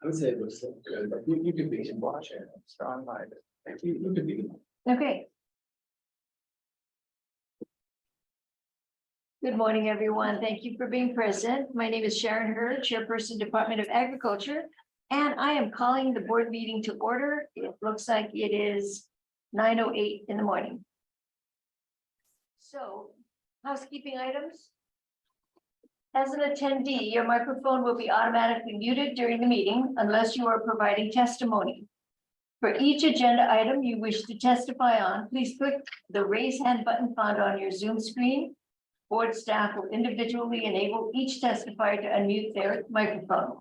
I would say it was good, but you could be watching strong minded. You could be. Okay. Good morning, everyone. Thank you for being present. My name is Sharon Hurd, Chairperson, Department of Agriculture, and I am calling the board meeting to order. It looks like it is 9:08 in the morning. So, housekeeping items. As an attendee, your microphone will be automatically muted during the meeting unless you are providing testimony. For each agenda item you wish to testify on, please click the raise hand button found on your Zoom screen. Board staff will individually enable each testifier to unmute their microphone.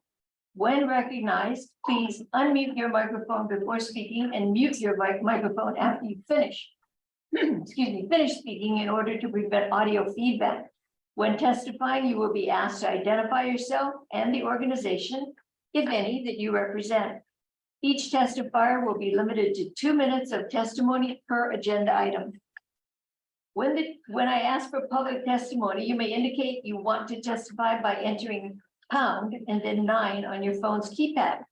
When recognized, please unmute your microphone before speaking and mute your microphone after you finish. Finish speaking in order to prevent audio feedback. When testifying, you will be asked to identify yourself and the organization, if any, that you represent. Each testifier will be limited to 2 minutes of testimony per agenda item. When I ask for public testimony, you may indicate you want to testify by entering pound and then 9 on your phone's keypad.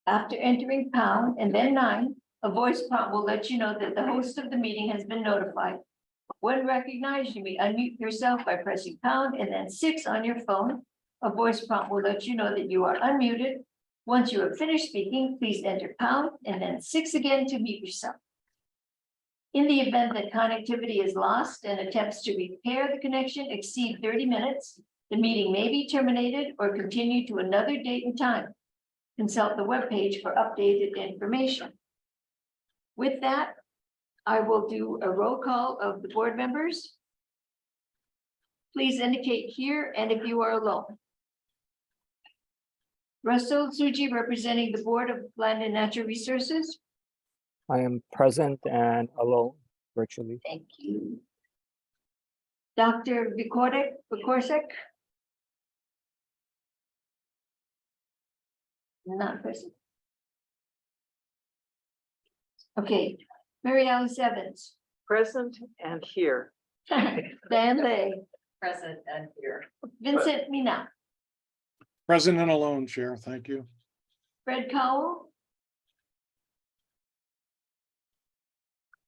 After entering pound and then 9, a voice prompt will let you know that the host of the meeting has been notified. When recognized, you may unmute yourself by pressing pound and then 6 on your phone. A voice prompt will let you know that you are unmuted. Once you have finished speaking, please enter pound and then 6 again to mute yourself. In the event that connectivity is lost and attempts to repair the connection exceed 30 minutes, the meeting may be terminated or continued to another date and time. Consult the webpage for updated information. With that, I will do a roll call of the board members. Please indicate here and if you are alone. Russell Tsuji, representing the Board of Land and Natural Resources. I am present and alone virtually. Thank you. Dr. Vikorsek. Not present. Okay, Mary Alice Evans. Present and here. Dan Lay. Present and here. Vincent Mina. Present and alone, Chair. Thank you. Fred Cowell.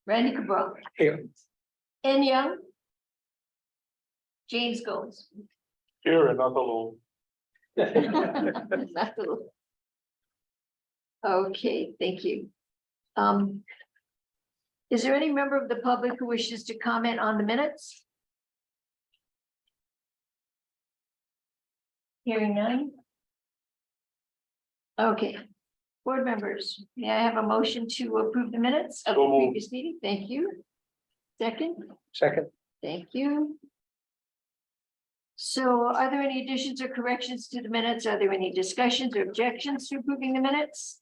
Randy Cabral. Here. N Young. James Gomes. Here and not alone. Okay, thank you. Is there any member of the public who wishes to comment on the minutes? Hearing none. Okay, board members, may I have a motion to approve the minutes of the So moved. previous meeting? Thank you. Second, Second. thank you. So are there any additions or corrections to the minutes? Are there any discussions or objections to approving the minutes?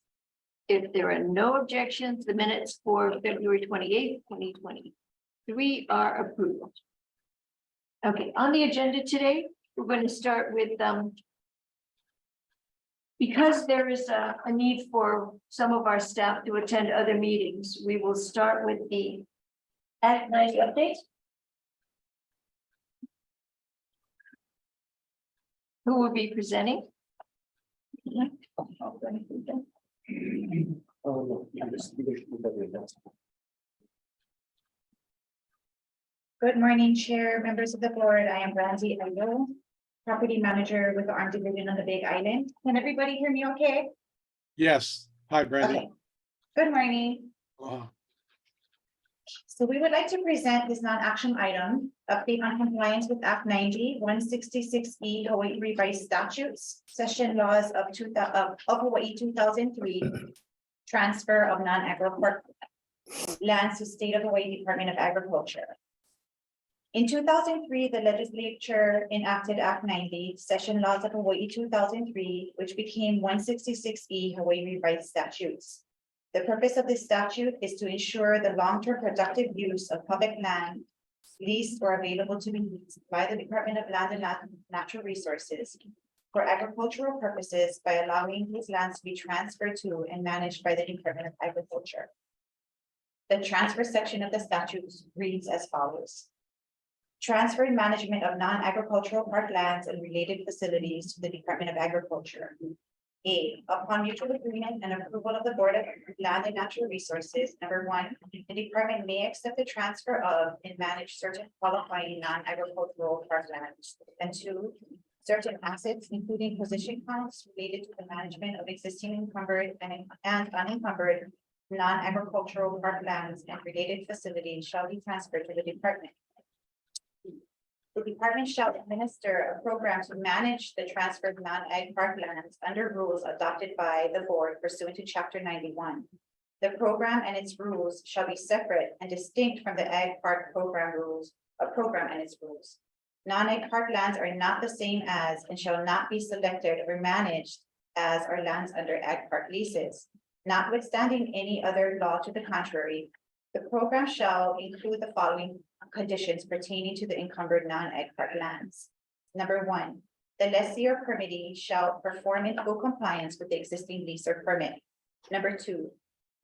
If there are no objections, the minutes for February 28th, 2023 are approved. Okay, on the agenda today, we're going to start with because there is a need for some of our staff to attend other meetings, we will start with the Act 90 update. Who will be presenting? Good morning, Chair, members of the board. I am Randy Ayo, Property Manager with the Arm Division on the Big Island. Can everybody hear me okay? Yes. Hi, Brandy. Okay. Good morning. So we would like to present this non-action item, update on compliance with Act 90, 166E Hawaii revised statutes, session laws of Hawaii 2003, transfer of non-agricultural lands to State of Hawaii Department of Agriculture. In 2003, the legislature enacted Act 90, session laws of Hawaii 2003, which became 166E Hawaii revised statutes. The purpose of this statute is to ensure the long-term productive use of public land leased or available to be used by the Department of Land and Natural Resources for agricultural purposes by allowing these lands to be transferred to and managed by the Department of Agriculture. The transfer section of the statute reads as follows. Transfer and management of non-agricultural park lands and related facilities to the Department of Agriculture. A, upon mutual agreement and approval of the Board of Land and Natural Resources, number one, the department may accept the transfer of and manage certain qualifying non-agricultural parklands. And two, certain assets, including position counts related to the management of existing encumbered and unencumbered non-agricultural parklands and related facilities shall be transferred to the department. The department shall administer a program to manage the transfer of non-ag parklands under rules adopted by the board pursuant to chapter 91. The program and its rules shall be separate and distinct from the ag park program rules, program and its rules. Non-ag parklands are not the same as and shall not be selected or managed as are lands under ag park leases. Notwithstanding any other law to the contrary, the program shall include the following conditions pertaining to the encumbered non-ag park lands. Number one, the lessee or permittee shall perform in full compliance with the existing lease or permit. Number two,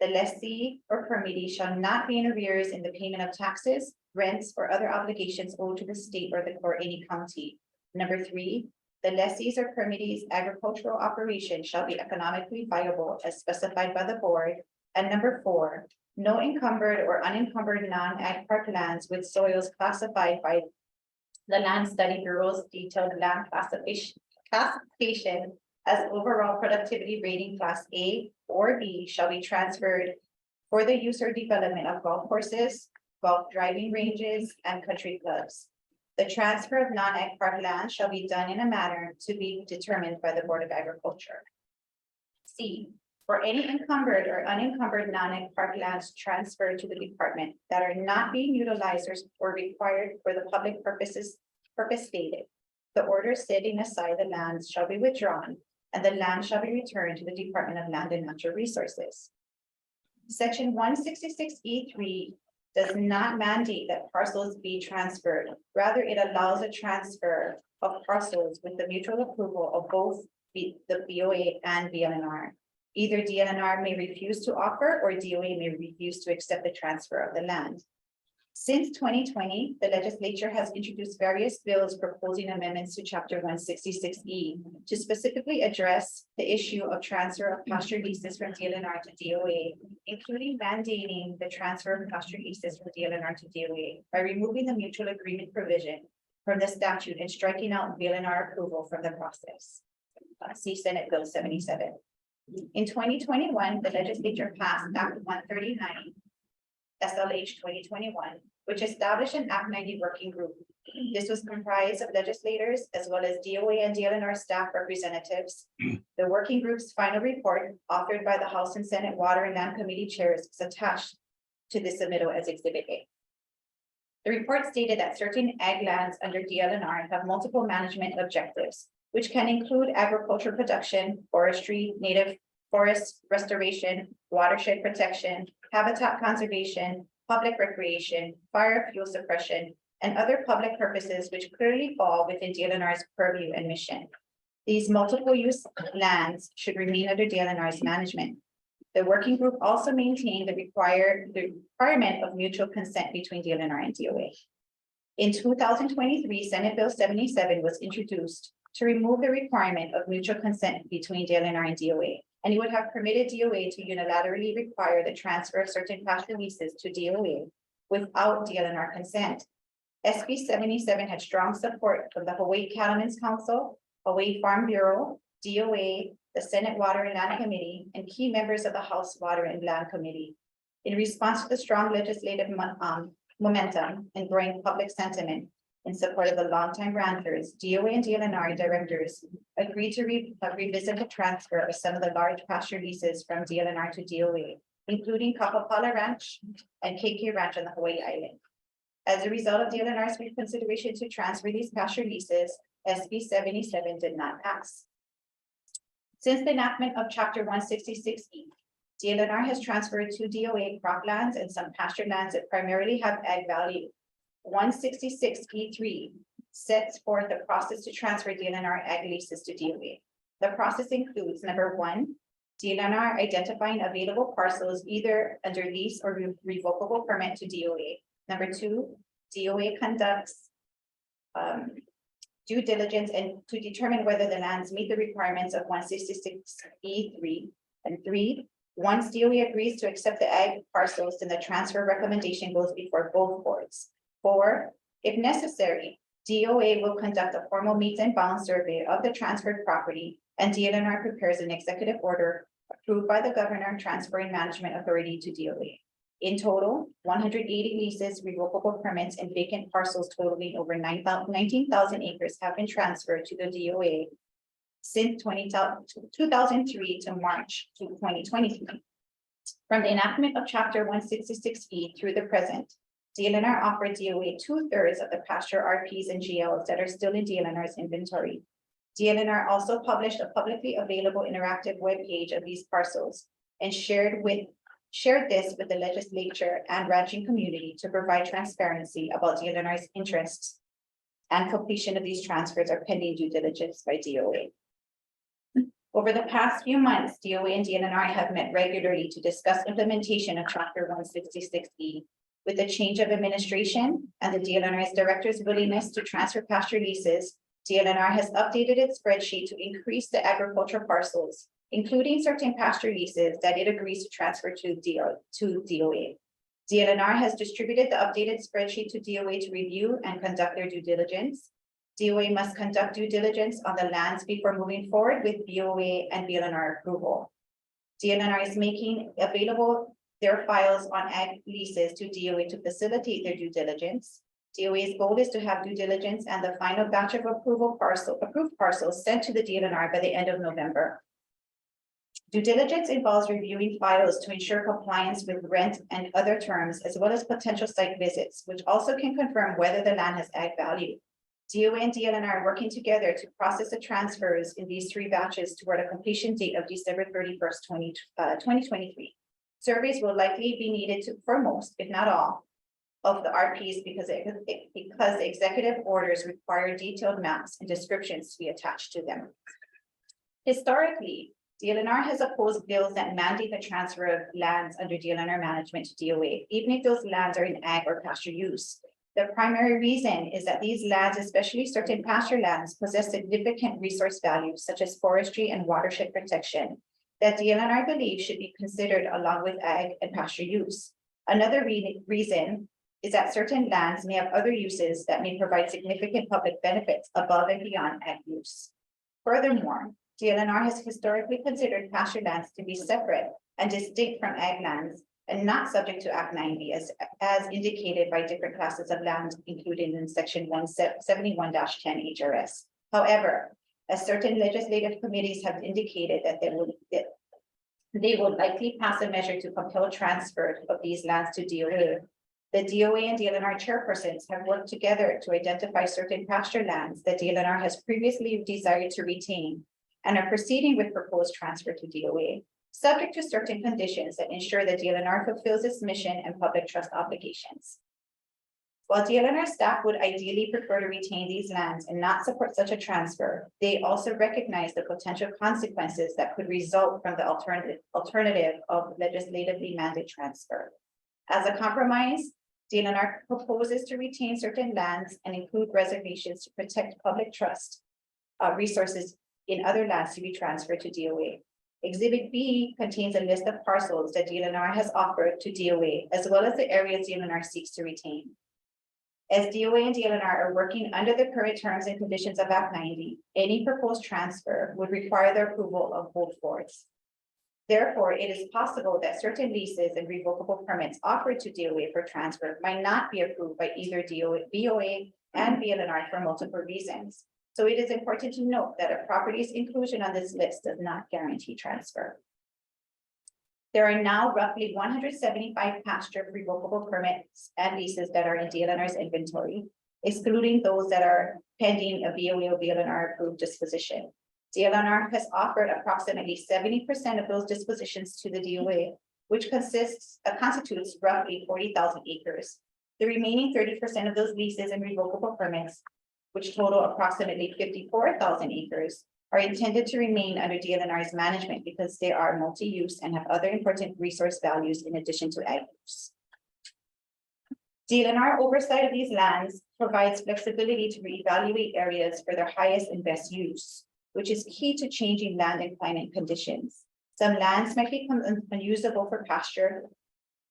the lessee or permittee shall not be in arrears in the payment of taxes, rents, or other obligations owed to the state or any county. Number three, the lessee's or permittee's agricultural operation shall be economically viable as specified by the board. And number four, no encumbered or unencumbered non-ag park lands with soils classified by the Land Study Bureau's detailed land classification as overall productivity rating class A or B shall be transferred for the use or development of golf courses, golf driving ranges, and country clubs. The transfer of non-ag park land shall be done in a manner to be determined by the Board of Agriculture. C, for any encumbered or unencumbered non-ag park lands transferred to the department that are not being utilized or required for the public purpose stated, the order setting aside the lands shall be withdrawn and the land shall be returned to the Department of Land and Natural Resources. Section 166E3 does not mandate that parcels be transferred. Rather, it allows a transfer of parcels with the mutual approval of both the BOA and DLNR. Either DLNR may refuse to offer or DOA may refuse to accept the transfer of the land. Since 2020, the legislature has introduced various bills proposing amendments to Chapter 166E to specifically address the issue of transfer of pasture leases from DLNR to DOA, including mandating the transfer of pasture leases from DLNR to DOA by removing the mutual agreement provision from the statute and striking out DLNR approval from the process. See Senate Bill 77. In 2021, the legislature passed Act 139, SLH 2021, which established an Act 90 working group. This was comprised of legislators as well as DOA and DLNR staff representatives. The working group's final report, authored by the House and Senate Water and Land Committee chairs, is attached to this submittal as Exhibit A. The report stated that certain ag lands under DLNR have multiple management objectives, which can include agriculture production, forestry, native forest restoration, watershed protection, habitat conservation, public recreation, fire fuel suppression, and other public purposes which clearly fall within DLNR's purview and mission. These multiple use lands should remain under DLNR's management. The working group also maintained the requirement of mutual consent between DLNR and DOA. In 2023, Senate Bill 77 was introduced to remove the requirement of mutual consent between DLNR and DOA, and it would have permitted DOA to unilaterally require the transfer of certain pasture leases to DOA without DLNR consent. SB 77 had strong support from the Hawaii Cattlemen's Council, Hawaii Farm Bureau, DOA, the Senate Water and Land Committee, and key members of the House Water and Land Committee. In response to the strong legislative momentum and growing public sentiment in support of the longtime ranchers, DOA and DLNR directors agreed to revisit the transfer of some of the large pasture leases from DLNR to DOA, including Kapapala Ranch and KK Ranch on the Hawaii Island. As a result of DLNR's reconsideration to transfer these pasture leases, SB 77 did not pass. Since the enactment of Chapter 166E, DLNR has transferred to DOA croplands and some pasture lands that primarily have ag value. 166E3 sets forth the process to transfer DLNR ag leases to DOA. The process includes, number one, DLNR identifying available parcels either under lease or revocable permit to DOA. Number two, DOA conducts due diligence and to determine whether the lands meet the requirements of 166E3. And 3, once DOE agrees to accept the ag parcels, then the transfer recommendation goes before both boards. 4, if necessary, DOA will conduct a formal meets and bounds survey of the transferred property, and DLNR prepares an executive order approved by the governor transferring management authority to DOA. In total, 180 leases, revocable permits, and vacant parcels totaling over 19,000 acres have been transferred to the DOA since 2003 to March 2023. From the enactment of Chapter 166E through the present, DLNR offered DOA 2/3 of the pasture RPs and GLs that are still in DLNR's inventory. DLNR also published a publicly available interactive web page of these parcels and shared this with the legislature and ranching community to provide transparency about DLNR's interests and completion of these transfers are pending due diligence by DOA. Over the past few months, DOA and DLNR have met regularly to discuss implementation of Chapter 166E. With the change of administration and the DLNR's director's willingness to transfer pasture leases, DLNR has updated its spreadsheet to increase the agricultural parcels, including certain pasture leases that it agrees to transfer to DOA. DLNR has distributed the updated spreadsheet to DOA to review and conduct their due diligence. DOA must conduct due diligence on the lands before moving forward with BOA and DLNR approval. DLNR is making available their files on ag leases to DOA to facilitate their due diligence. DOA's goal is to have due diligence and the final batch of approved parcels sent to the DLNR by the end of November. Due diligence involves reviewing files to ensure compliance with rent and other terms, as well as potential site visits, which also can confirm whether the land has ag value. DOA and DLNR are working together to process the transfers in these 3 batches toward a completion date of December 31st, 2023. Surveys will likely be needed for most, if not all, of the RPs because the executive orders require detailed maps and descriptions to be attached to them. Historically, DLNR has opposed bills that mandate the transfer of lands under DLNR management to DOA, even if those lands are in ag or pasture use. The primary reason is that these lands, especially certain pasture lands, possess significant resource values such as forestry and watershed protection that DLNR believes should be considered along with ag and pasture use. Another reason is that certain lands may have other uses that may provide significant public benefits above and beyond ag use. Furthermore, DLNR has historically considered pasture lands to be separate and distinct from ag lands and not subject to Act 90 as indicated by different classes of land included in Section 171-10 HRS. However, as certain legislative committees have indicated that they will likely pass a measure to compel transfer of these lands to DOA. The DOA and DLNR chairpersons have worked together to identify certain pasture lands that DLNR has previously desired to retain and are proceeding with proposed transfer to DOA, subject to certain conditions that ensure that DLNR fulfills its mission and public trust obligations. While DLNR staff would ideally prefer to retain these lands and not support such a transfer, they also recognize the potential consequences that could result from the alternative of legislatively mandated transfer. As a compromise, DLNR proposes to retain certain lands and include reservations to protect public trust resources in other lands to be transferred to DOA. Exhibit B contains a list of parcels that DLNR has offered to DOA, as well as the areas DLNR seeks to retain. As DOA and DLNR are working under the current terms and conditions of Act 90, any proposed transfer would require the approval of both boards. Therefore, it is possible that certain leases and revocable permits offered to DOA for transfer might not be approved by either BOA and DLNR for multiple reasons. So it is important to note that a property's inclusion on this list does not guarantee transfer. There are now roughly 175 pasture revocable permits and leases that are in DLNR's inventory, excluding those that are pending a BOA or DLNR approved disposition. DLNR has offered approximately 70% of those dispositions to the DOA, which constitutes roughly 40,000 acres. The remaining 30% of those leases and revocable permits, which total approximately 54,000 acres, are intended to remain under DLNR's management because they are multi-use and have other important resource values in addition to ag use. DLNR oversight of these lands provides flexibility to reevaluate areas for their highest and best use, which is key to changing land and climate conditions. Some lands might become unusable for pasture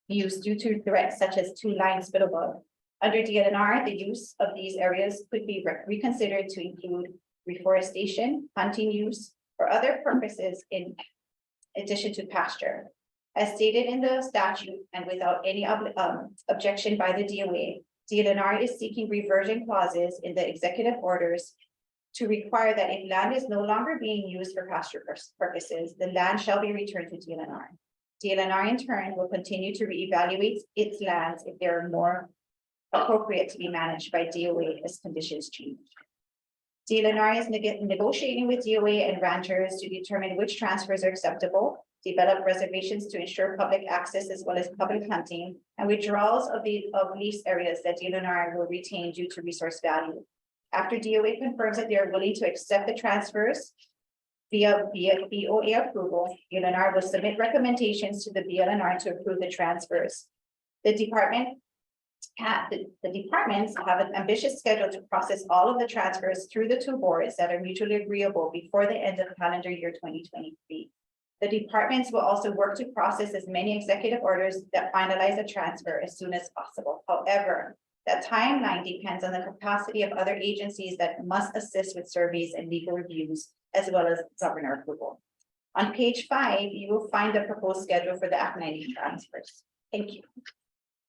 use due to threats such as two lines spit above. Under DLNR, the use of these areas could be reconsidered to include reforestation, hunting use, or other purposes in addition to pasture. As stated in the statute and without any objection by the DOA, DLNR is seeking reversion clauses in the executive orders to require that if land is no longer being used for pasture purposes, the land shall be returned to DLNR. DLNR in turn will continue to reevaluate its lands if they are more appropriate to be managed by DOA as conditions change. DLNR is negotiating with DOA and ranchers to determine which transfers are acceptable, develop reservations to ensure public access as well as public hunting, and withdrawals of lease areas that DLNR will retain due to resource value. After DOA confirms that they are willing to accept the transfers via BOA approval, DLNR will submit recommendations to the BLNR to approve the transfers. The departments have an ambitious schedule to process all of the transfers through the two boards that are mutually agreeable before the end of calendar year 2023. The departments will also work to process as many executive orders that finalize the transfer as soon as possible. However, that timeline depends on the capacity of other agencies that must assist with surveys and legal reviews, as well as governor approval. On page 5, you will find the proposed schedule for the Act 90 transfers. Thank you.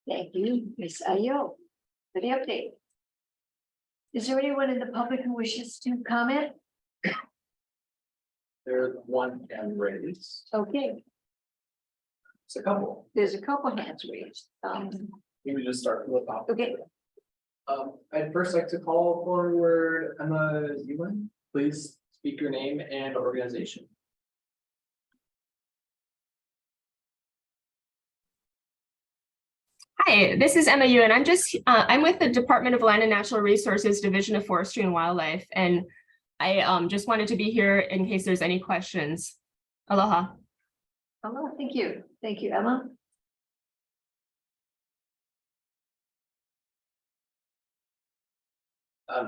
Thank you, Ms. Ayo, for the update. Is there anyone in the public who wishes to comment? There's one hand raised. Okay, It's a couple. there's a couple hands raised. Maybe just start from the top. Okay, I'd first like to call forward Emma Ewan. Please speak your name and organization. Hi, this is Emma Yu, and I'm with the Department of Land and Natural Resources, Division of Forestry and Wildlife, and I just wanted to be here in case there's any questions. Aloha. hello, thank you. Thank you, Emma.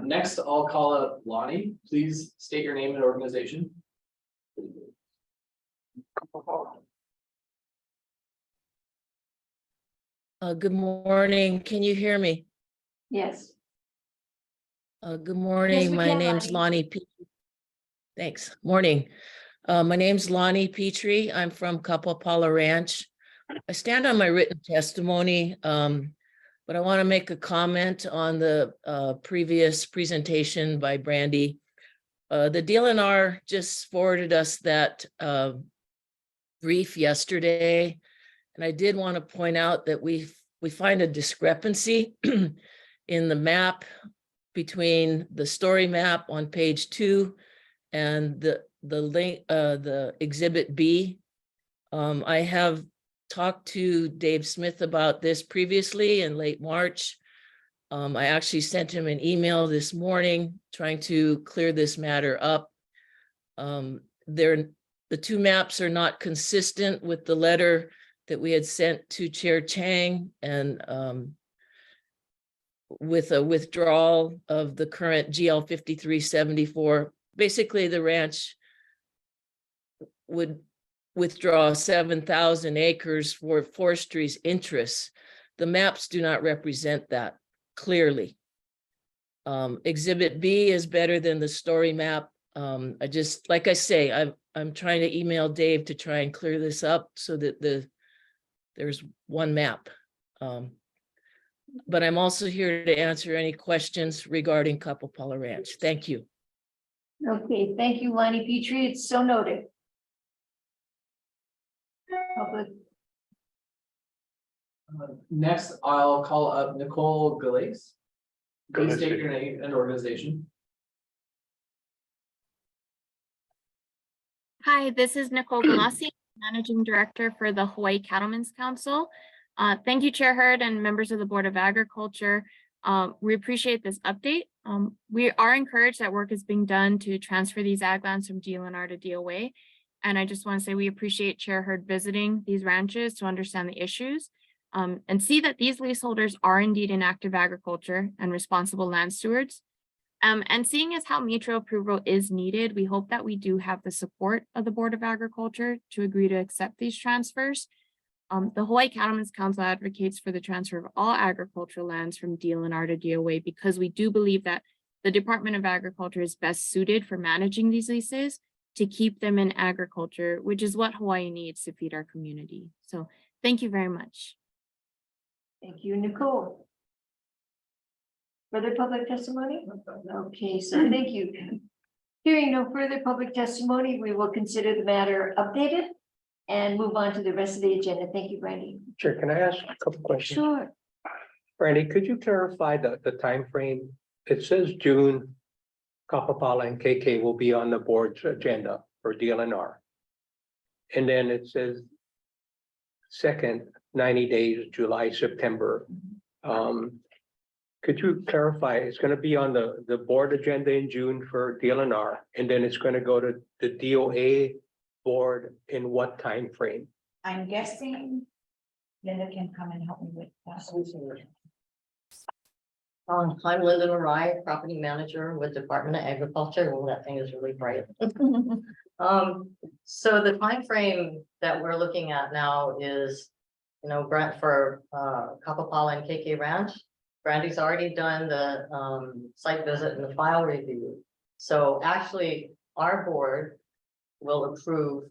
Next, I'll call up Lonnie. Please state your name and organization. Good morning. Can you hear me? Yes, Good morning. we My can, name's Lonnie. Lonnie. Thanks. Morning. My name's Lonnie Petrie. I'm from Kapapala Ranch. I stand on my written testimony, but I want to make a comment on the previous presentation by Brandy. The DLNR just forwarded us that brief yesterday. And I did want to point out that we find a discrepancy in the map between the story map on page 2 and the link, the exhibit B. I have talked to Dave Smith about this previously in late March. I actually sent him an email this morning trying to clear this matter up. The two maps are not consistent with the letter that we had sent to Chair Chang, and with a withdrawal of the current GL 5374, basically the ranch would withdraw 7,000 acres for forestry's interests. The maps do not represent that clearly. Exhibit B is better than the story map. I just, like I say, I'm trying to email Dave to try and clear this up so that there's one map. But I'm also here to answer any questions regarding Kapapala Ranch. Thank you. okay, thank you, Lonnie Petrie. It's so noted. Public, Next, I'll call up Nicole Galais. Please state your name and organization. Hi, this is Nicole Galassi, Managing Director for the Hawaii Cattlemen's Council. Thank you, Chair Hurd and members of the Board of Agriculture. We appreciate this update. We are encouraged that work is being done to transfer these ag lands from DLNR to DOA. And I just want to say we appreciate Chair Hurd visiting these ranches to understand the issues. and see that these leaseholders are indeed in active agriculture and responsible land stewards. And seeing as how mutual approval is needed, we hope that we do have the support of the Board of Agriculture to agree to accept these transfers. The Hawaii Cattlemen's Council advocates for the transfer of all agricultural lands from DLNR to DOA because we do believe that the Department of Agriculture is best suited for managing these leases to keep them in agriculture, which is what Hawaii needs to feed our community. So thank you very much. Thank you, Nicole. Further public testimony? Okay, so thank you. Hearing no further public testimony, we will consider the matter updated and move on to the rest of the agenda. Thank you, Brandy. Sure, can I ask a couple questions? Sure. Brandy, could you clarify the time frame? It says June, Kapapala and KK will be on the board's agenda for DLNR. And then it says second 90 days, July, September. Could you clarify, it's gonna be on the board agenda in June for DLNR, and then it's gonna go to the DOA board in what time frame? I'm guessing Linda can come and help me with that. I'm Linda Marai, property manager with Department of Agriculture. Well, that thing is really bright. So the time frame that we're looking at now is, Brent for Kapapala and KK Ranch. Brandy's already done the site visit and the file review. So actually, our board will approve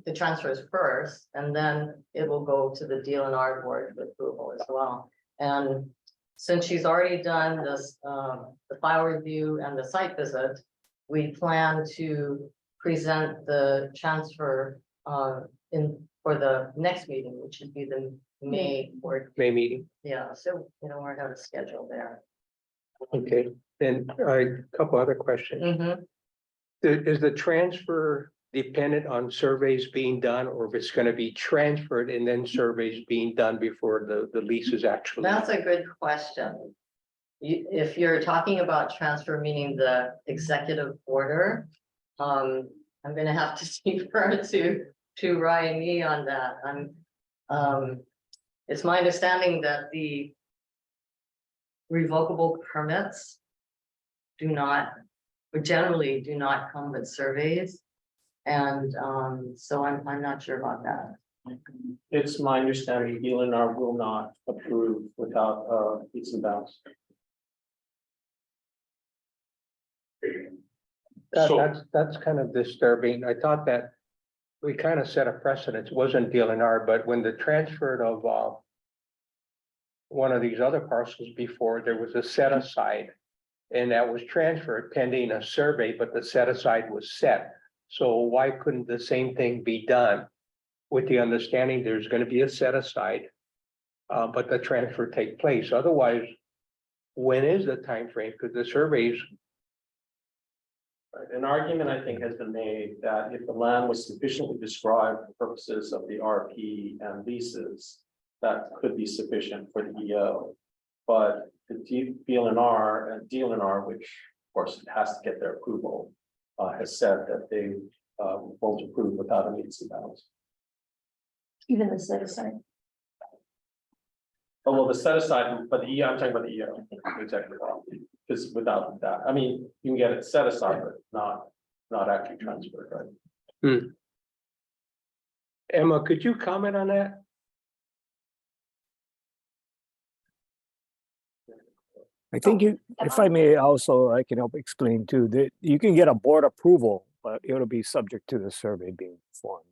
the transfers first, and then it will go to the DLNR board for approval as well. And since she's already done this, the file review and the site visit, we plan to present the transfer for the next meeting, which should be the May board. May meeting, Yeah, so we're gonna schedule there. okay, then a couple other questions. Is the transfer dependent on surveys being done, or if it's gonna be transferred and then surveys being done before the lease is actually? That's a good question. If you're talking about transfer, meaning the executive order, I'm gonna have to defer to Ryan E on that. It's my understanding that the revocable permits generally do not come with surveys. And so I'm not sure about that. It's my understanding DLNR will not approve without leaps and bounds. That's kind of disturbing. I thought that we kind of set a precedent. It wasn't DLNR, but when the transfer of one of these other parcels before, there was a set aside. And that was transferred pending a survey, but the set aside was set. So why couldn't the same thing be done with the understanding there's going to be a set aside, but the transfer take place? Otherwise, when is the time frame? Because the surveys. An argument, I think, has been made that if the land was sufficiently described for purposes of the RP and leases, that could be sufficient for the EO. But the DLNR, which of course it has to get their approval, has said that they won't approve without a leaps and bounds. Even the set aside. Oh, well, the set aside, but the EO, I'm talking about the EO, exactly. Because without that, I mean, you can get it set aside, but not actually transferred, right? Emma, could you comment on that? I think if I may also, I can help explain too, that you can get a board approval, but it'll be subject to the survey being performed.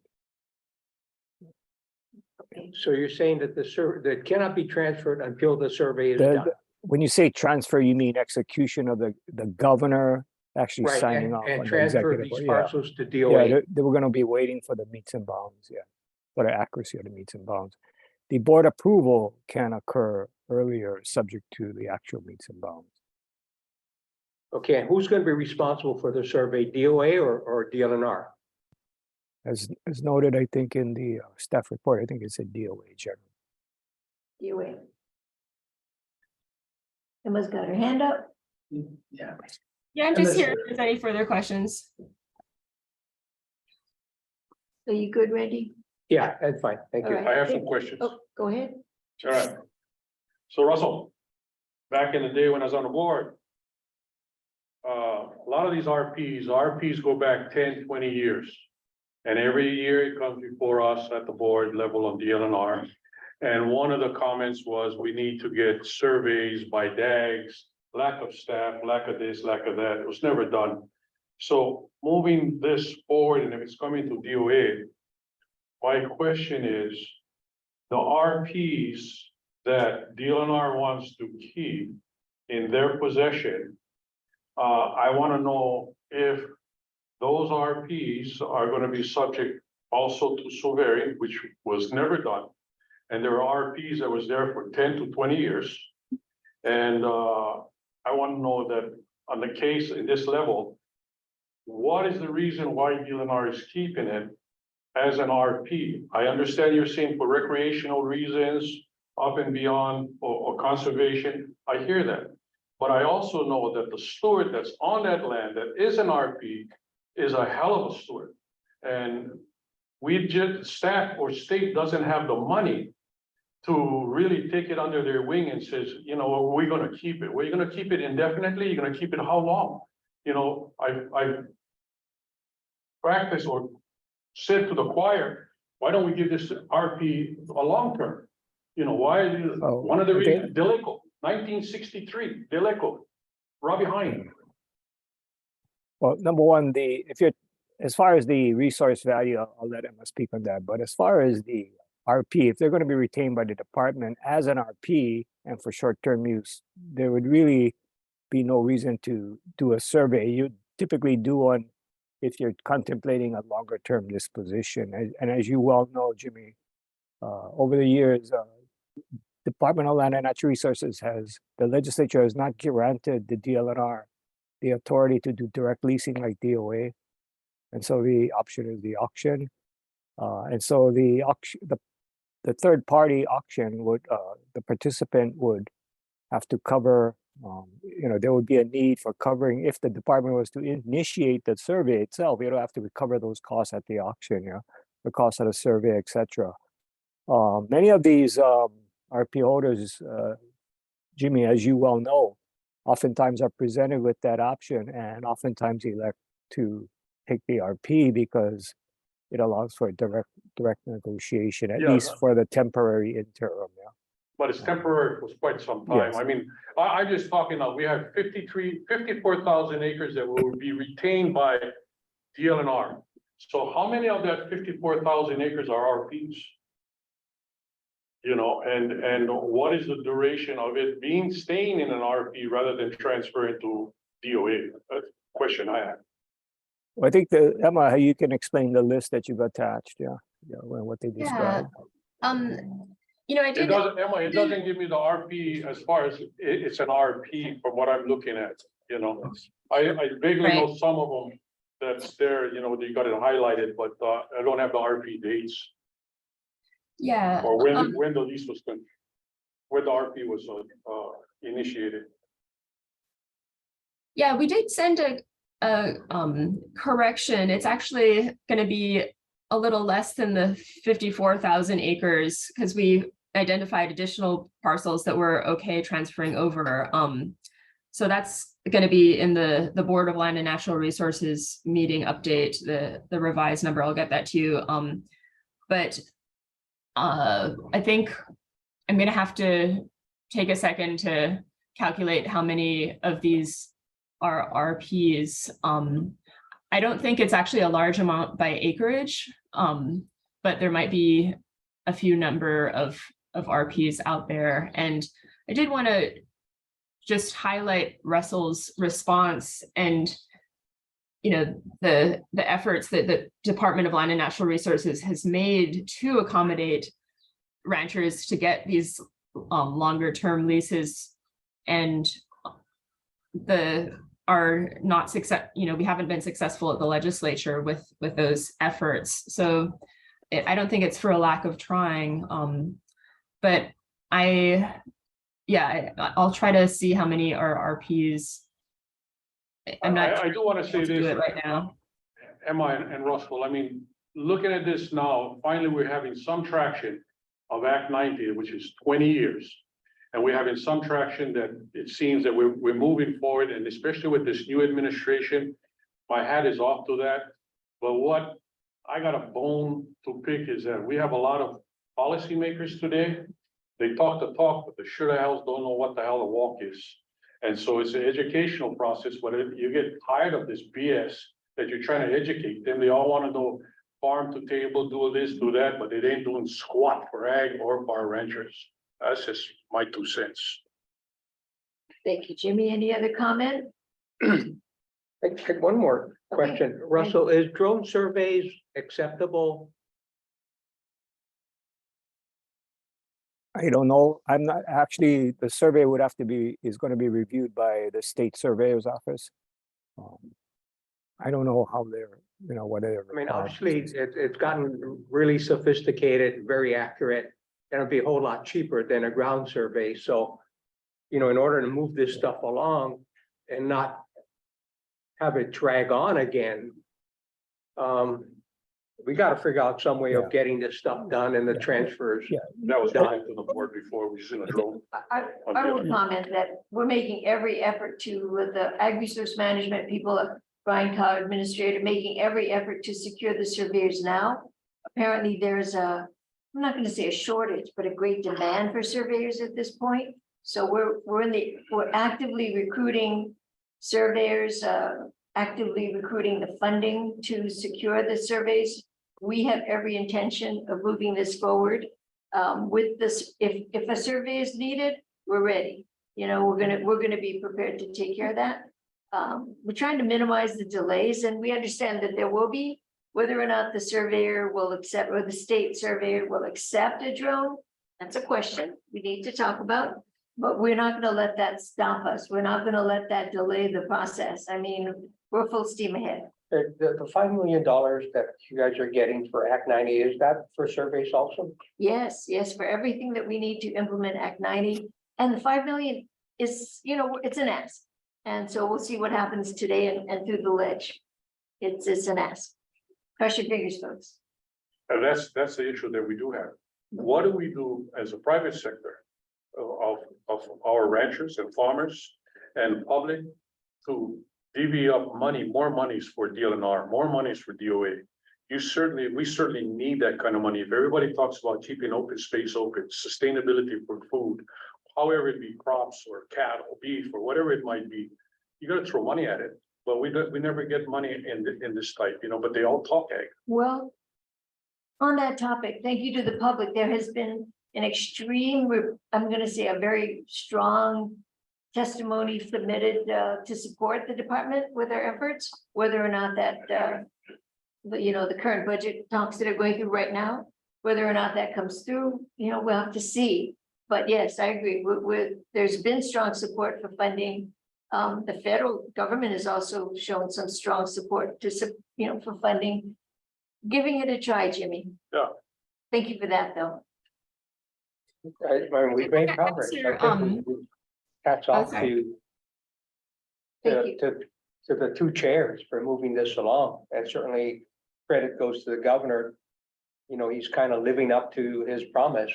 So you're saying that that cannot be transferred until the survey is done? When you say transfer, you mean execution of the governor actually Right, signing off and on the transfer executive these order. parcels to Yeah, DOA? they were gonna be waiting for the meets and bounds, for the accuracy of the meets and bounds. The board approval can occur earlier, subject to the actual meets and bounds. Okay, and who's going to be responsible for the survey, DOA or DLNR? As noted, I think in the staff report, I think it's a DOA general. DOA. Emma's got her hand up. Yeah. Yeah, I'm just here if there's any further questions. Are you good, Randy? Yeah, that's fine. Thank All you. right. I have some questions. Oh, go ahead. All right. So Russell, back in the day when I was on the board, a lot of these RPs go back 10, 20 years. And every year it comes before us at the board level on DLNR. And one of the comments was we need to get surveys by DAGs, lack of staff, lack of this, lack of that. It was never done. So moving this forward, and if it's coming to DOA, my question is, the RPs that DLNR wants to keep in their possession, I want to know if those RPs are going to be subject also to surveying, which was never done. And there are RPs that was there for 10 to 20 years. And I want to know that on the case in this level, what is the reason why DLNR is keeping it as an RP? I understand you're saying for recreational reasons, up and beyond, or conservation. I hear that. But I also know that the steward that's on that land that is an RP is a hell of a steward. And we just, staff or state doesn't have the money to really take it under their wing and says, you know, we're going to keep it. We're going to keep it indefinitely. You're going to keep it how long? You know, I practice or said to the choir, why don't we give this RP a long term? You know, why? One of the reasons, Deleco, 1963, Deleco, Robbie Hine. Well, number one, as far as the resource value, I'll let Emma speak on that. But as far as the RP, if they're going to be retained by the department as an RP and for short-term use, there would really be no reason to do a survey. You typically do one if you're contemplating a longer-term disposition. And as you well know, Jimmy, over the years, Department of Land and Natural Resources the legislature has not granted the DLNR the authority to do direct leasing like DOA. And so the option is the auction. And so the auction, the third party auction would, the participant would have to cover, you know, there would be a need for covering, if the department was to initiate the survey itself, it'll have to recover those costs at the auction, you know, the cost of the survey, etc. Many of these RP holders, Jimmy, as you well know, oftentimes are presented with that option and oftentimes elect to take the RP because it allows for direct negotiation, at least for the temporary interim. Yeah. But it's temporary for quite some time. Yes. I mean, I'm just talking now, we have 54,000 acres that will be retained by DLNR. So how many of that 54,000 acres are RPs? You know, and what is the duration of it staying in an RP rather than transferring to DOA? That's a question I have. Well, I think Emma, you can explain the list that you've attached. Yeah, what they described. You know, I did. Emma, it doesn't give me the RP as far as it's an RP from what I'm looking at. You know, I vaguely know some of them that's there. You know, you got it highlighted, but I don't have the RP dates. Yeah. Or when the lease was done, where the RP was initiated. Yeah, we did send a correction. It's actually going to be a little less than the 54,000 acres because we identified additional parcels that were okay transferring over. So that's going to be in the Board of Land and Natural Resources meeting update, the revised number. I'll get that to you. But I think I'm going to have to take a second to calculate how many of these are RPs. I don't think it's actually a large amount by acreage, but there might be a few number of RPs out there. And I did want to just highlight Russell's response and, you know, the efforts that the Department of Land and Natural Resources has made to accommodate ranchers to get these longer term leases, and are not success. You know, we haven't been successful at the legislature with those efforts. So I don't think it's for a lack of trying, but I'll try to see how many are RPs. I do want to say this right now. Emma and Russell, I mean, looking at this now, finally, we're having some traction of Act 90, which is 20 years. And we're having some traction that it seems that we're moving forward, and especially with this new administration, my hat is off to that. But what I got a bone to pick is that we have a lot of policymakers today. They talk the talk, but the sure the hells don't know what the hell a walk is. And so it's an educational process, but you get tired of this BS that you're trying to educate them. They all want to know farm to table, do this, do that, but they ain't doing squat for ag or for our ranchers. That's just my 2 cents. Thank you, Jimmy. Any other comment? I had one more question. Russell, is drone surveys acceptable? I don't know. I'm not actually, the survey would have to be, is going to be reviewed by the state surveyor's office. I don't know how they're, what they're. I mean, obviously, it's gotten really sophisticated, very accurate, and it'll be a whole lot cheaper than a ground survey. So, in order to move this stuff along and not have it drag on again, we got to figure out some way of getting this stuff done and the transfers. Yeah. That was done to the board before, we just in a drone. I will comment that we're making every effort to, with the ag resource management people, Brian Carr, administrator, making every effort to secure the surveyors now. Apparently there's I'm not going to say a shortage, but a great demand for surveyors at this point. So we're actively recruiting surveyors, actively recruiting the funding to secure the surveys. We have every intention of moving this forward. With this, if a survey is needed, we're ready. We're gonna be prepared to take care of that. We're trying to minimize the delays, and we understand that there will be, whether or not the surveyor will accept, or the state surveyor will accept a drone. That's a question we need to talk about, but we're not gonna let that stop us. We're not gonna let that delay the process. I mean, we're full steam ahead. The $5 million that you guys are getting for Act 90, is that for surveys also? Yes, for everything that we need to implement Act 90, and the 5 million is, it's an ask. And so we'll see what happens today and through the ledge. It's an ask. Cross your fingers, folks. And that's the issue that we do have. What do we do as a private sector of our ranchers and farmers and public to divvy up money, more monies for DLNR, more monies for DOA? We certainly need that kind of money. If everybody talks about keeping open space open, sustainability for food, however it be crops or cattle, beef, or whatever it might be, you gotta throw money at it. But we never get money in this type, but they all talk ag. Well, on that topic, thank you to the public. There has been an extreme, I'm going to say a very strong testimony submitted to support the department with our efforts, whether or not that, the current budget talks that are going through right now, whether or not that comes through, we'll have to see. But yes, I agree. There's been strong support for funding. The federal government has also shown some strong support for funding. Giving it a try, Jimmy. Yeah. Thank you for that, though. We've made progress. Hats off to the 2 chairs for moving this along. And certainly credit goes to the governor. He's kind of living up to his promise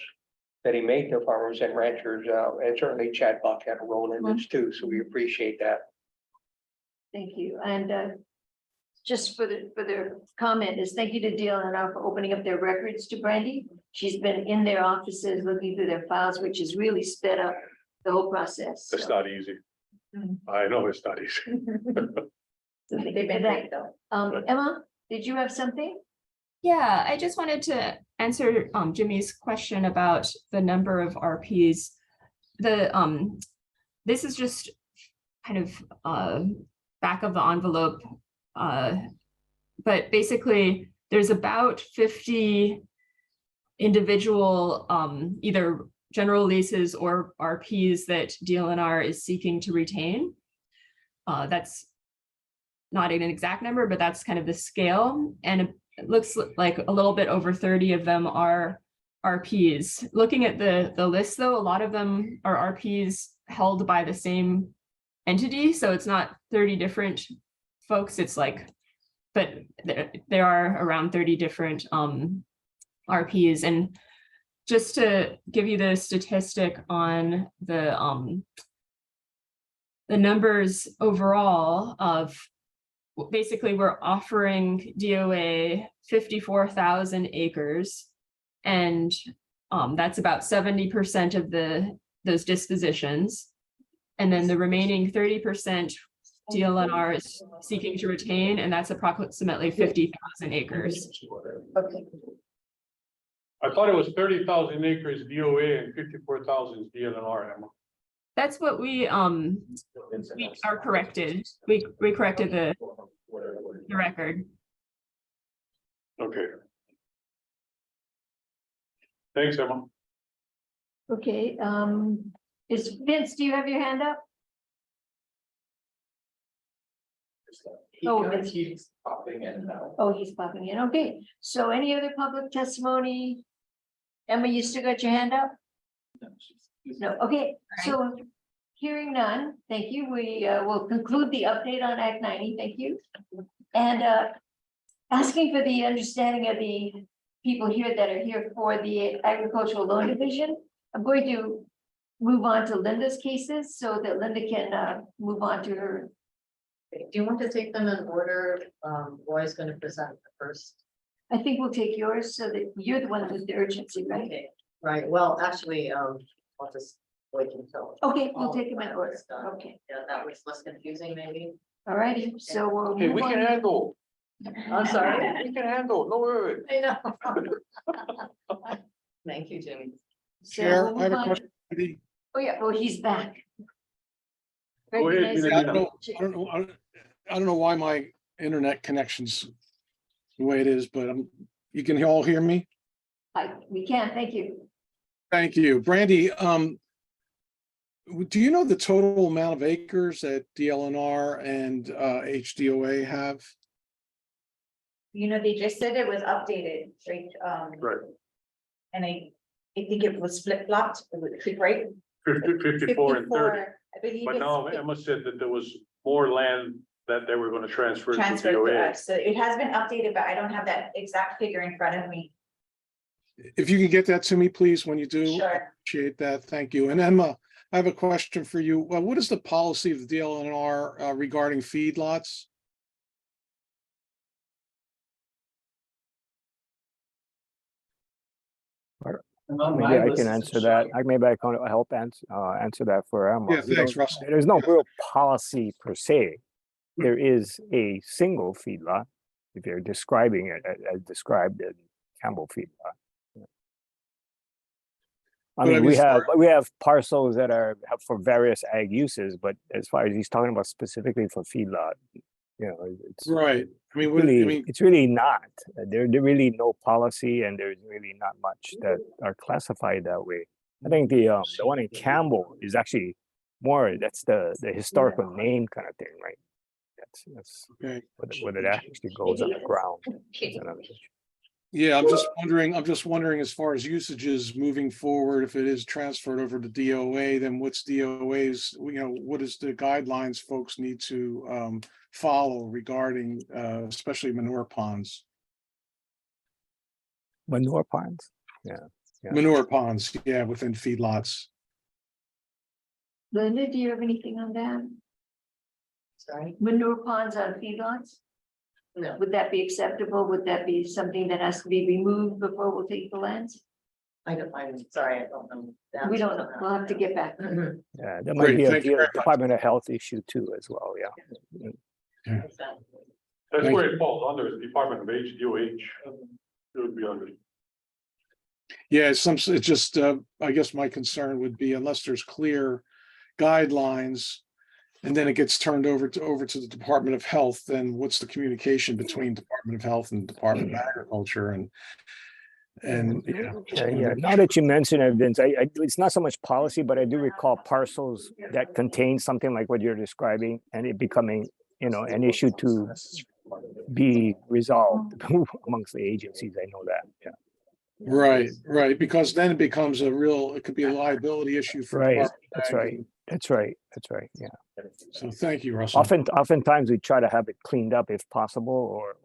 that he made to farmers and ranchers, and certainly Chad Buck had a role in this too, so we appreciate that. Thank you. And just for the comment is thank you to DLNR for opening up their records to Brandy. She's been in their offices looking through their files, which has really sped up the whole process. It's not easy. I know it's not easy. So thank you for that. Emma, did you have something? Yeah, I just wanted to answer Jimmy's question about the number of RPs. This is just kind of back of the envelope, but basically there's about 50 individual either general leases or RPs that DLNR is seeking to retain. That's not an exact number, but that's kind of the scale, and it looks like a little bit over 30 of them are RPs. Looking at the list though, a lot of them are RPs held by the same entity. So it's not 30 different folks. It's like, but there are around 30 different RPs. And just to give you the statistic on the numbers overall of, basically, we're offering DOA 54,000 acres. And that's about 70% of those dispositions. And then the remaining 30% DLNR is seeking to retain, and that's approximately 50,000 acres. Okay, I thought it was 30,000 acres DOA and 54,000 DLNR. Emma. That's what we are corrected. We corrected the record. Okay. Thanks, Emma. okay, is Vince, do you have your hand up? He Oh, kind of it's- keeps popping in now. Oh, he's popping in. Okay, so any other public testimony? Emma, you still got your hand up? No, okay, so hearing none, thank you. We will conclude the update on Act 90, thank you. And asking for the understanding of the people here that are here for the agricultural loan division. I'm going to move on to Linda's cases so that Linda can move on to her. Do you want to take them in order? Roy's going to present first. I think we'll take yours so that you're the one with the urgency, right? Okay, right. Well, actually, I'll just wait until. Okay, we'll all take them in that order. is done. Okay, Yeah, that was less confusing, maybe. all righty, so we'll. Hey, move we on. can handle. I'm sorry. We can handle, no worry. I know. Thank you, Jimmy. So Chair, we'll I have move a on. question. Oh, yeah, well, he's back. Go Very ahead, nice. Tina. I don't know why my internet connection's the way it is, but you can all hear me? We can, thank you. Thank you. Brandy, do you know the total amount of acres that DLNR and HDOA have? You know, they just said it was updated, right? Right. And I think it was flip-flopped, right? 54 and 30. I believe. But now Emma said that there was more land that they were gonna transfer to Transferred to DOA. us, so it has been updated, but I don't have that exact figure in front of me. If you can get that to me, please, when you do. Sure. Appreciate that. Thank you. And Emma, I have a question for you. Well, what is the policy of the DLNR regarding feedlots? Maybe I can answer that. Maybe I can help answer that for Emma. Yeah, thanks, Russell. There's no real policy per se. There is a single feedlot, if you're describing it as described in Campbell feedlot. I But I mean, mean, we have parcels that are for various ag uses, but as far as he's talking about specifically for feedlot, you know, it's Right. I mean, it's really not. There's really no policy, and there's really not much that are classified that way. I think the one in Campbell is actually more. That's the historical name kind of thing, right? That's okay. whether that actually goes on the ground. is another issue. Yeah, I'm just wondering as far as usages moving forward, if it is transferred over to DOA, then what's DOA's, what is the guidelines folks need to follow regarding especially manure ponds? Manure ponds, yeah. Manure ponds, yeah, within feedlots. Linda, do you have anything on that? Sorry. Manure ponds on feedlots? No. Would that be acceptable? Would that be something that has to be removed before we'll take the lands? I'm sorry, I don't know. the We answer don't to know. that. We'll have to get back. Mhm. Yeah, that might Great, be a thank you very much. Department of Health issue too, as well. Yeah. Exactly. That's Thank where it falls under, the Department of HDOH. It would be under. Yeah, it's just, I guess my concern would be unless there's clear guidelines and then it gets turned over to the Department of Health, then what's the communication between Department of Health and Department of Agriculture and Yeah. Now that you mention it, Vince, it's not so much policy, but I do recall parcels that contain something like what you're describing and it becoming, an issue to be resolved amongst the agencies. I know that. Yeah. Right, because then it becomes it could be a liability issue for. Right. Department of That's Ag. right. That's right. Yeah. So thank you, Russell. Oftentimes we try to have it cleaned up if possible, or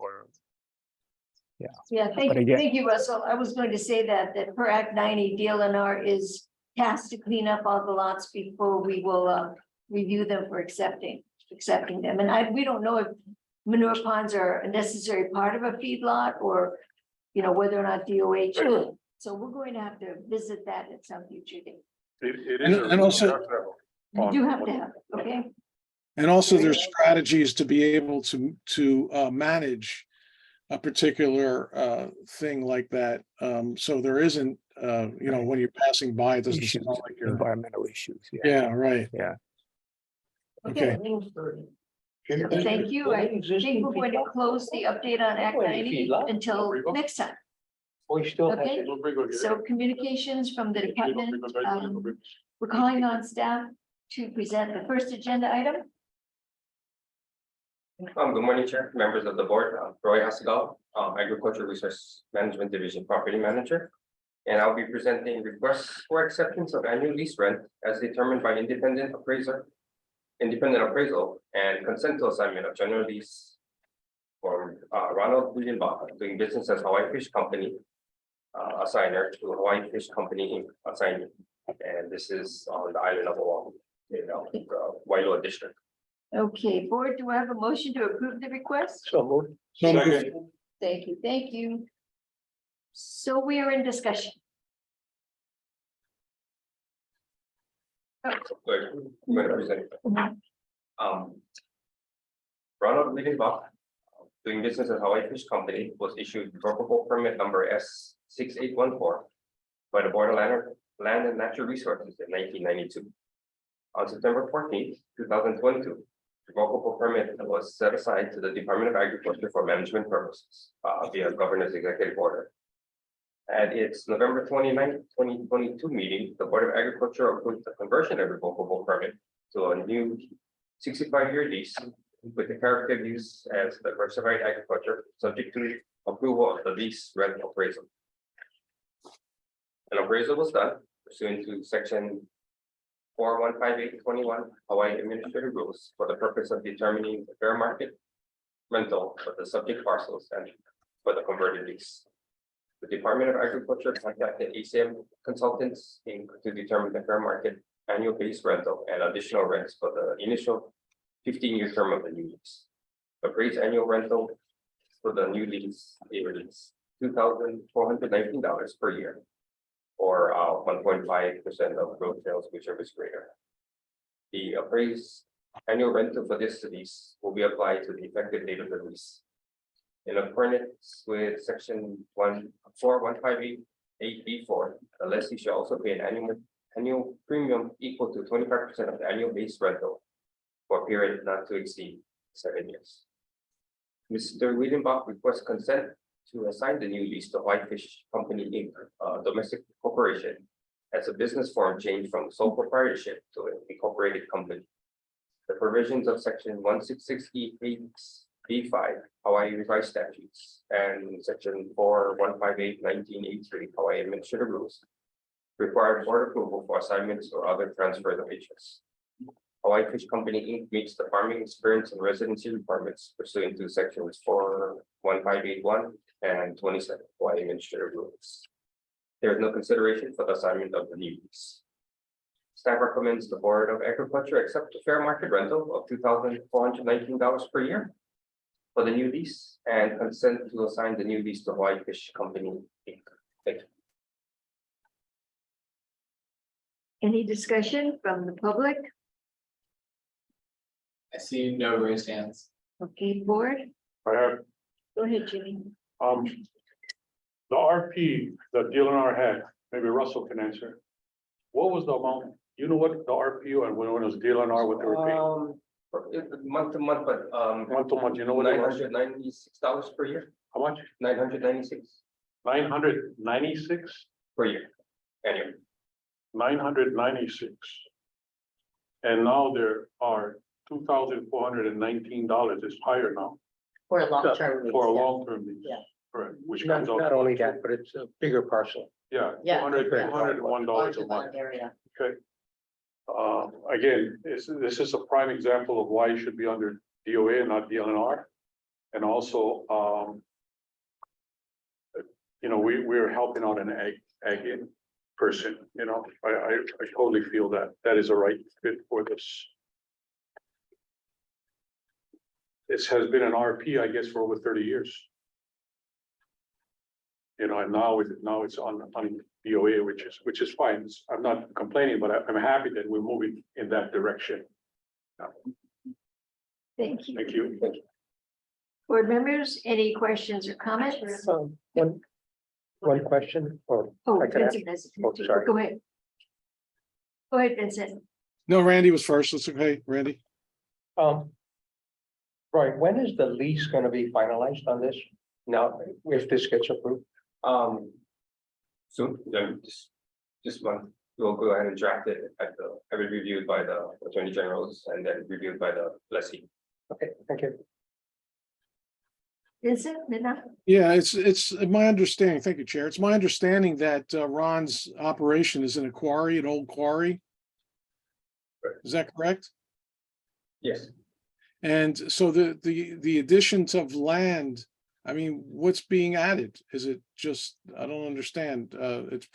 Yeah, But thank you, again- thank you, Russell. I was going to say that per Act 90, DLNR is tasked to clean up all the lots before we will review them for accepting them. And we don't know if manure ponds are a necessary part of a feedlot or, whether or not DOH. So we're going to have to visit that at some future date. It And- is. a- and also- you have to have a You do have pond. to have it, okay? And also there's strategies to be able to manage a particular thing like that. So there isn't, when you're passing by, it doesn't Issues, sound like you're, environmental issues. yeah, right. Yeah. Okay. Thank you. I think we're going to close the update on Act 90 until next time. We still have Okay. to. So communications from the department, we're calling on staff to present the first agenda item. Good morning, Chair, members of the board. Roy Hasegawa, Agriculture Resource Management Division Property Manager. And I'll be presenting requests for acceptance of annual lease rent as determined by independent appraisal and consent to assignment of general lease for Ronald William Bach, doing business as Hawaii Fish Company, assigner to Hawaii Fish Company Inc. assignment. And this is on the island of Oahu, the Wailoa district. Okay, board, do I have a motion to approve the request? So moved. So moved. Thank you, thank you. So we are in discussion. Good. I'm going to present. Ronald William Bach, doing business as Hawaii Fish Company, was issued revocable permit number S6814 by the Board of Land and Natural Resources in 1992. On September 14th, 2022, revocable permit was set aside to the Department of Agriculture for management purposes via Governor's Executive Order. At its November 29th, 2022 meeting, the Board of Agriculture approved the conversion of revocable permit to a new 65-year lease with the character of use as diversified agriculture, subject to approval of the lease rent appraisal. An appraisal was done pursuant to section 415821 Hawaii Administrative Rules for the purpose of determining the fair market rental for the subject parcels and for the converted lease. The Department of Agriculture contacted ACM Consultants Inc. to determine the fair market annual base rental and additional rents for the initial 15-year term of the new lease. The appraised annual rental for the new lease is $2,419 per year, or 1.5% of gross sales, whichever is greater. The appraised annual rental for this lease will be applied to the effective date of the lease. In accordance with section 14158(8)(b)(4), the lessee shall also pay an annual premium equal to 25% of the annual base rental for a period not to exceed 7 years. Mr. William Bach requests consent to assign the new lease to Hawaii Fish Company Inc., a domestic corporation, as a business form change from sole proprietorship to an incorporated company. The provisions of section 166E8B5 Hawaii Revised Statutes and section 4158(19)(a)(3) Hawaii Administrative Rules require board approval for assignments or other transfers of interest. Hawaii Fish Company Inc. meets the farming experience and residency requirements pursuant to sections 41581 and 27 Hawaii Administrative Rules. There is no consideration for the assignment of the new lease. Staff recommends the Board of Agriculture accept a fair market rental of $2,419 per year for the new lease and consent to assign the new lease to Hawaii Fish Company Inc. Thank you. Any discussion from the public? I see no raised hands. Okay, board, I have, go ahead, Jimmy. the RP that DLNR had, maybe Russell can answer. What was the amount? You know what the RP and when it was DLNR, what they were paying? Month to month, but Month to month, you know what it was? $996 per year, How much? 996 996? per year, annually. 996. And now there are $2,419. It's higher now For a long-term lease. for a yeah. long-term lease. Yeah. Correct, which Not comes out. not only that, but it's a bigger parcel. Yeah, Yeah. $201 a Larger month. area. Okay. Again, this is a prime example of why you should be under DOA and not DLNR. And also, you know, we're helping out an ag person, you know, I totally feel that that is a right fit for this. This has been an RP, I guess, for over 30 years. You know, and now it's on BOA, which is fine. I'm not complaining, but I'm happy that we're moving in that direction. Thank you. Thank you. Board members, any questions or comments? One question, or Oh, I could ask- Vincent has. oh, sorry. Go ahead. Go ahead, Vincent. No, Randy was first. That's okay, Randy. Right, when is the lease gonna be finalized on this? Now, if this gets approved? Soon, then this month, we'll go ahead and draft it have it reviewed by the attorney generals and then reviewed by the lessee. Okay, thank you. Vincent, Midna? Yeah, it's my understanding. Thank you, Chair. It's my understanding that Ron's operation is in a quarry, an old quarry. Is that correct? Yes. And so the additions of land, I mean, what's being added? Is it just, I don't understand. It's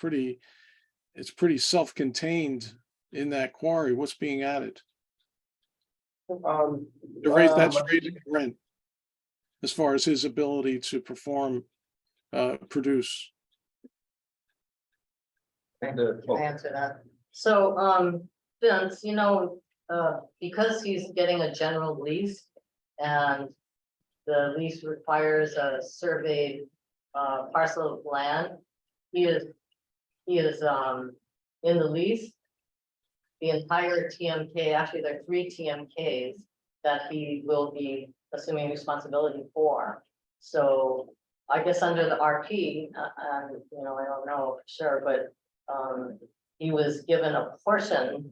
pretty self-contained in that quarry. What's being added? To raise that's raising the rent. As far as his ability to perform, produce. Can I answer that? So, Vince, you know, because he's getting a general lease and the lease requires a surveyed parcel of land, he is in the lease. The entire TMK, actually there are 3 TMKs that he will be assuming responsibility for. So I guess under the RP, and you know, I don't know for sure, but he was given a portion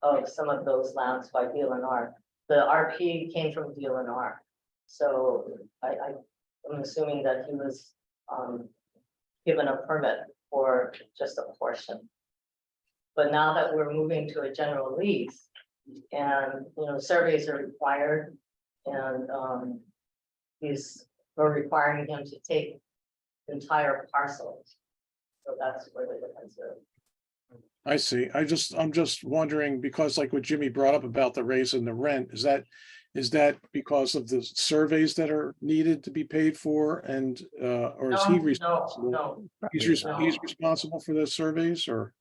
of some of those lands by DLNR. The RP came from DLNR. So I'm assuming that he was given a permit for just a portion. But now that we're moving to a general lease and, you know, surveys are required and we're requiring him to take entire parcels. So that's where the difference is. I see. I'm just wondering, because like what Jimmy brought up about the raise in the rent, is that because of the surveys that are needed to be paid for, and or is he responsible? No. He's responsible for those surveys, or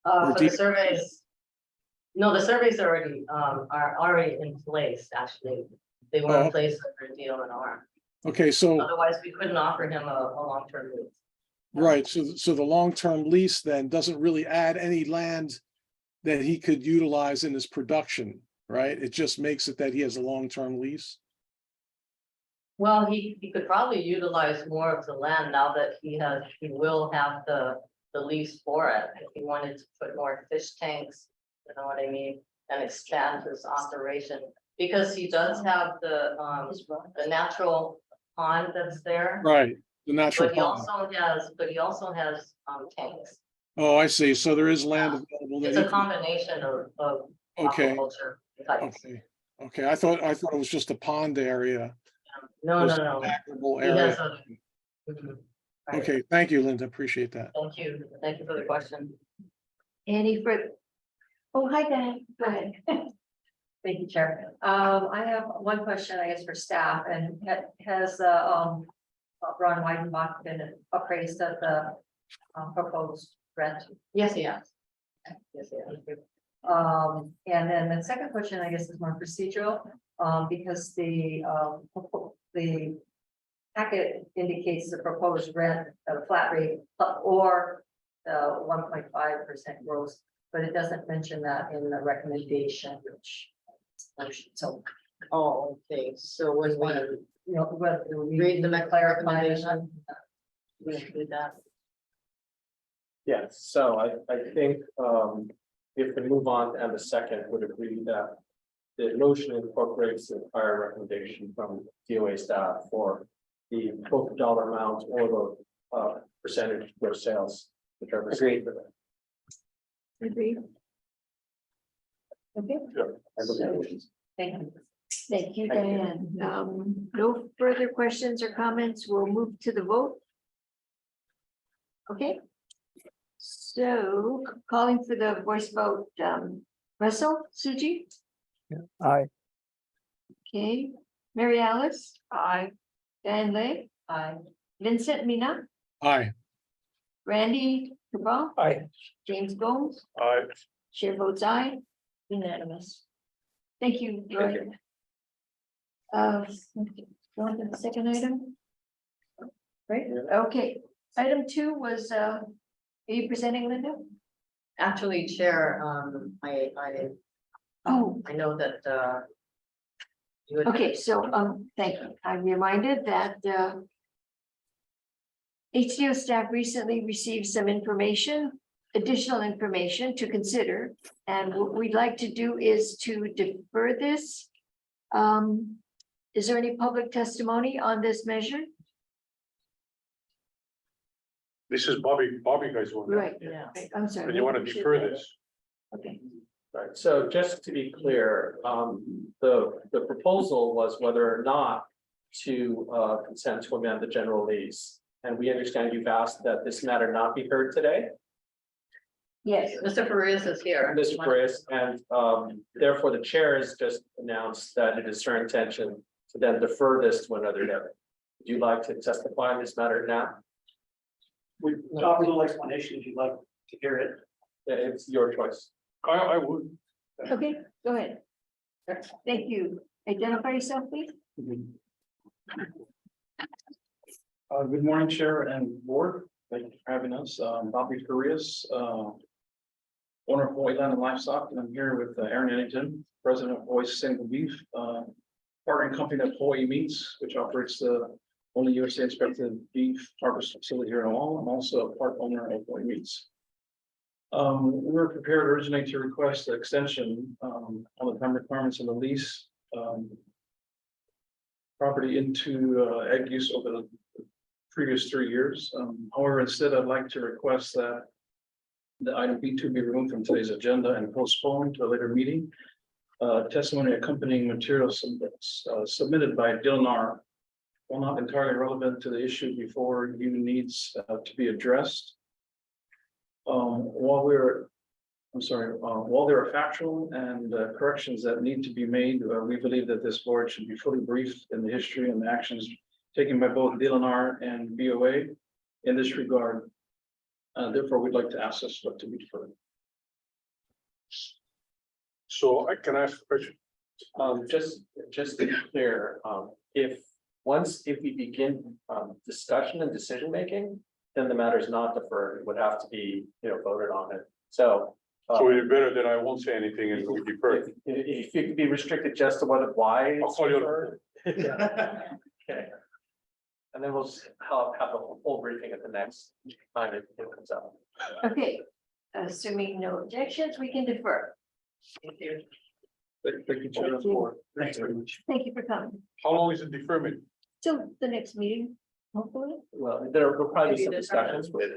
For the surveys. No, the surveys already are already in place, actually. They were in place under DLNR. okay, so Otherwise, we couldn't offer him a long-term lease. right, so the long-term lease then doesn't really add any land that he could utilize in his production, right? It just makes it that he has a long-term lease. Well, he could probably utilize more of the land now that he will have the lease for it. If he wanted to put more fish tanks, you know what I mean, and expand his operation. Because he does have the natural pond that's there. Right, the natural But he pond. also has tanks. Oh, I see. So there is land available. It's that a he can- combination of Okay, aquaculture types. okay. I thought it was just a pond area. No. Agricultural He area. has a. Mhm. Right. Okay, thank you, Linda. Appreciate that. Thank you for the question. Any further? Oh, hi, Dan. Go ahead. Thank you, Chair. I have one question, I guess, for staff, and has Ron Weidenbach been appraised of the proposed rent? Yes, he has. Yes, he has. And then the second question, I guess, is more procedural, because the packet indicates the proposed rent at a flat rate or 1.5% gross, but it doesn't mention that in the recommendation, which. So, Oh, okay, so when we you know, whether we read the recommendation, we include that. Yes, so I think if we move on and the second would agree that the motion incorporates the prior recommendation from DOA staff for the both dollar amount or the percentage of gross sales, whichever. Agreed. Agree. Okay. Sure. I believe it is. thank you. Thank you, Diane. No further questions or comments. We'll move to the vote. Okay. So calling for the voice vote, Russell, Suji, Aye. okay, Mary Alice, Aye. Diane Lay, Aye. Vincent Mina, Aye. Randy Cabral, Aye. James Gomes, Aye. chair votes aye, unanimous. Thank you, Roy. Go on to the second item. Right, okay, item 2 was, are you presenting, Linda? Actually, Chair, Oh, I know that, you had- okay, so, thank you. I'm reminded that, HDO staff recently received some information, additional information to consider. And what we'd like to do is to defer this. Is there any public testimony on this measure? This is Bobby guys one. Right, Yeah. I'm sorry. And you want to defer this? Okay, Right, so just to be clear, the proposal was whether or not to consent to amend the general lease. And we understand you've asked that this matter not be heard today, yes, Mr. Farias is here. Mr. Chris, and therefore the chair has just announced that it is her intention to then defer this to another day. Would you like to testify on this matter now? We offer a little explanation if you'd like to hear it. It's your choice. I would. okay, go ahead. Thank you. Identify yourself, please. Good morning, Chair and Board. Thank you for having us. Bobby Farias, owner of Hawaii Land and Livestock, and I'm here with Aaron Ennington, president of Hawaii Sustainable Beef, partnering company that Hawaii Meats, which operates the only USA inspected beef harvest facility here in Oahu. I'm also a part owner of Hawaii Meats. We were prepared originally to request an extension on the time requirements of the lease. Property into egg use over the previous 3 years. However, instead, I'd like to request that the item B2 be removed from today's agenda and postponed to a later meeting. Testimony accompanying materials submitted by Dilnar, while not entirely relevant to the issue before you, needs to be addressed. While there are factual and corrections that need to be made, we believe that this board should be fully briefed in the history and the actions taken by both DLNR and BOA in this regard. Therefore, we'd like to ask this to be deferred. So I can ask a question. Just to be clear, if we begin discussion and decision making, then the matter is not deferred. It would have to be, voted on it. So. So it's better that I won't say anything and we defer. If it could be restricted just to why. I'll call you. Okay. And then we'll have the whole briefing at the next time it comes out. Okay, assuming no objections, we can defer. Thank you, Chair. Thanks very much. Thank you for coming. How long is the deferment? Till the next meeting, hopefully. Well, there will probably be some discussions with,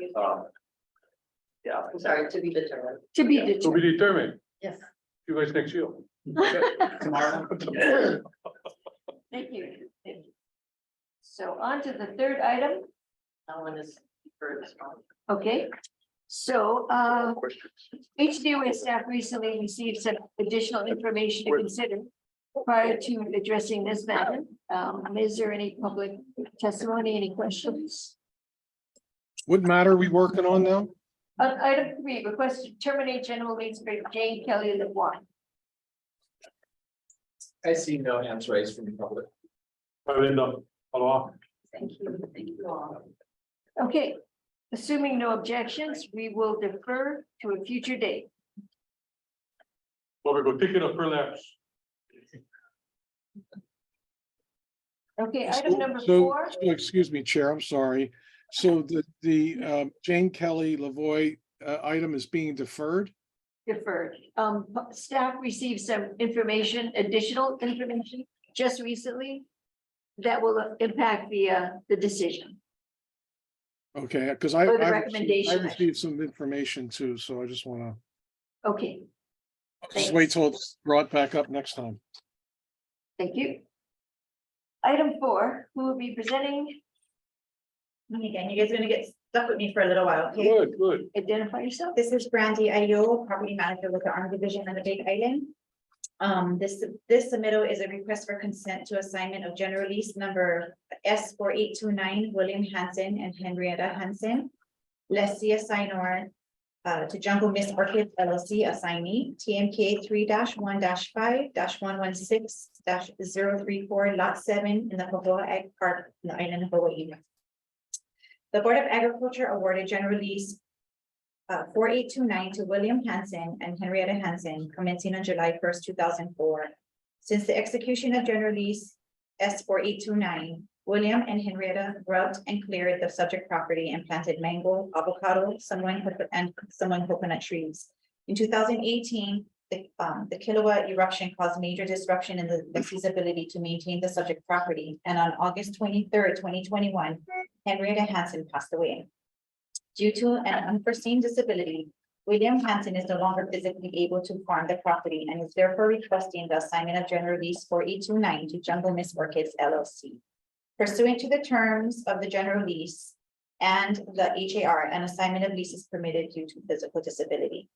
yeah. I'm sorry, to be determined. To be To be determined. determined. Yes. You guys next year. Tomorrow. Thank you. Thank you. So on to the third item. That one is deferred as well. Okay, so Questions? HDOA staff recently received some additional information to consider prior to addressing this matter. Is there any public testimony, any questions? What matter are we working on now? On item 3, request to terminate general lease for Jane Kelly LeBlanc. I see no hands raised from the public. Linda, hello. Thank you all. Okay, assuming no objections, we will defer to a future date. Well, we go take it up for laps. Okay, item number So, 4. excuse me, Chair, I'm sorry. So the Jane Kelly Lavoie item is being deferred? Deferred. Staff received some information, additional information just recently that will impact the decision. Okay, because Or the I received recommendation. some information too, so I just want to Okay, just wait till it's brought back up next time. Thank you. Item 4, who will be presenting? And again, you guys are gonna get stuck with me for a little while, okay? Good, good. Identify yourself. This is Brandy Ayo, property manager with the Arm Division on the Big Island. This submittal is a request for consent to assignment of general lease number S 4829 William Hansen and Henrietta Hansen. Lessee assignor to Jungle Miss Orchid LLC assignee, TMK 3-1-5-116-034 lot 7 in the Pagoa Ag Park, in the island of Hawaii. The Board of Agriculture awarded general lease 4829 to William Hansen and Henrietta Hansen commencing on July 1st, 2004. Since the execution of general lease S 4829, William and Henrietta grubbed and cleared the subject property and planted mango, avocado, samoan coconut trees. In 2018, the kilowatt eruption caused major disruption in the lessee's ability to maintain the subject property, and on August 23rd, 2021, Henrietta Hansen passed away. Due to an unforeseen disability, William Hansen is no longer physically able to farm the property and is therefore requesting the assignment of general lease 4829 to Jungle Miss Orchids LLC. Pursuant to the terms of the general lease and the HAR, an assignment of lease is permitted due to physical disability.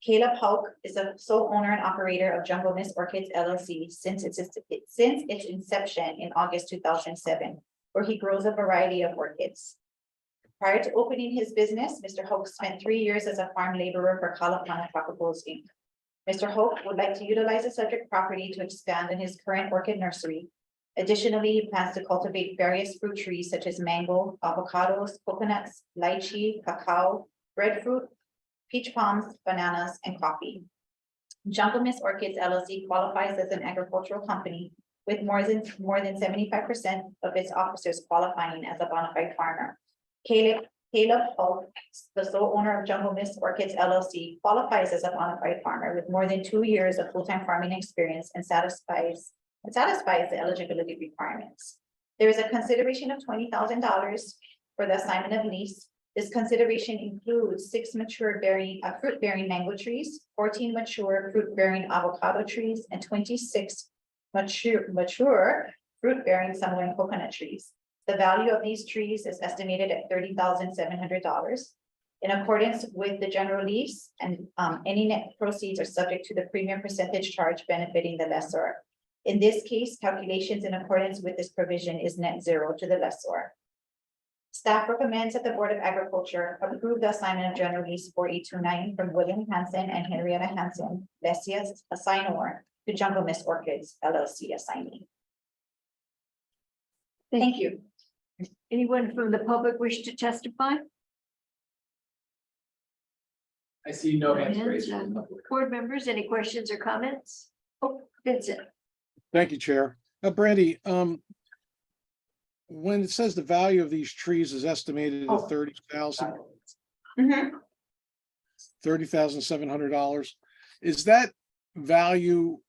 Caleb Hulk is the sole owner and operator of Jungle Miss Orchids LLC since its inception in August 2007, where he grows a variety of orchids. Prior to opening his business, Mr. Hulk spent 3 years as a farm laborer for Kalapana Tropicals Inc. Mr. Hulk would like to utilize the subject property to expand in his current orchid nursery. Additionally, he plans to cultivate various fruit trees such as mango, avocados, coconuts, lychee, cacao, breadfruit, peach palms, bananas, and coffee. Jungle Miss Orchids LLC qualifies as an agricultural company with more than 75% of its officers qualifying as a bona fide farmer. Caleb Hulk, the sole owner of Jungle Miss Orchids LLC, qualifies as a bona fide farmer with more than 2 years of full-time farming experience and satisfies the eligibility requirements. There is a consideration of $20,000 for the assignment of lease. This consideration includes 6 mature fruit-bearing mango trees, 14 mature fruit-bearing avocado trees, and 26 mature fruit-bearing Samoan coconut trees. The value of these trees is estimated at $30,700. In accordance with the general lease, and any net proceeds are subject to the premium percentage charge benefiting the lessor. In this case, calculations in accordance with this provision is net zero to the lessor. Staff recommends that the Board of Agriculture approve the assignment of general lease 4829 from William Hansen and Henrietta Hansen, lessee assignor, to Jungle Miss Orchids LLC assignee. Thank you. Anyone from the public wish to testify? I see no hands Hands raised. up. Board members, any questions or comments? Oh, Vincent. Thank you, Chair. Brandy, when it says the value of these trees is estimated at $30,700, is that value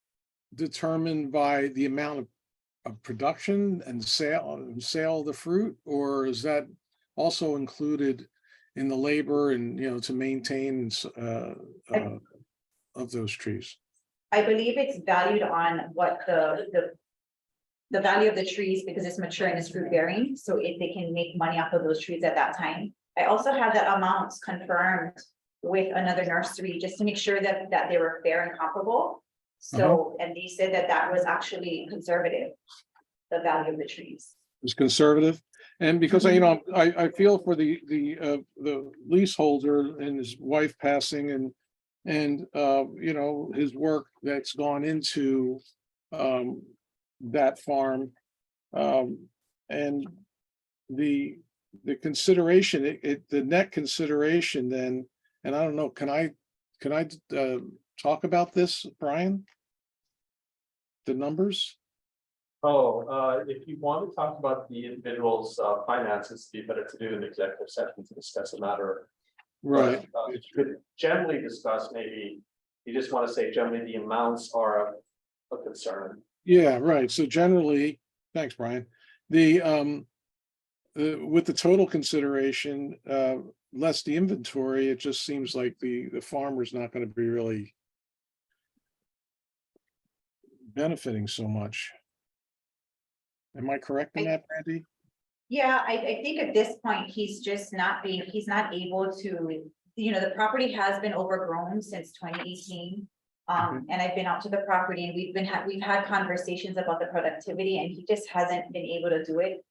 determined by the amount of production and sale of the fruit, or is that also included in the labor and, to maintain of those trees? I believe it's valued on what the value of the trees, because it's mature and it's fruit bearing, so if they can make money off of those trees at that time. I also have the amounts confirmed with another nursery just to make sure that they were fair and comparable. So, and they said that was actually conservative, the value of the trees. It's conservative, and because I feel for the leaseholder and his wife passing, and his work that's gone into that farm, and the consideration, the net consideration then, and I don't know, can I talk about this, Brian? The numbers? If you want to talk about the individual's finances, it'd be better to do an executive session to discuss a matter. Right. You could generally discuss, maybe you just want to say generally the amounts are a concern. Yeah, right. So generally, thanks, Brian. With the total consideration, less the inventory, it just seems like the farmer's not going to be really benefiting so much. Am I correct in that, Brandy? Yeah, I think at this point, he's just not he's not able to, the property has been overgrown since 2018. And I've been out to the property and we've had conversations about the productivity and he just hasn't been able to do it.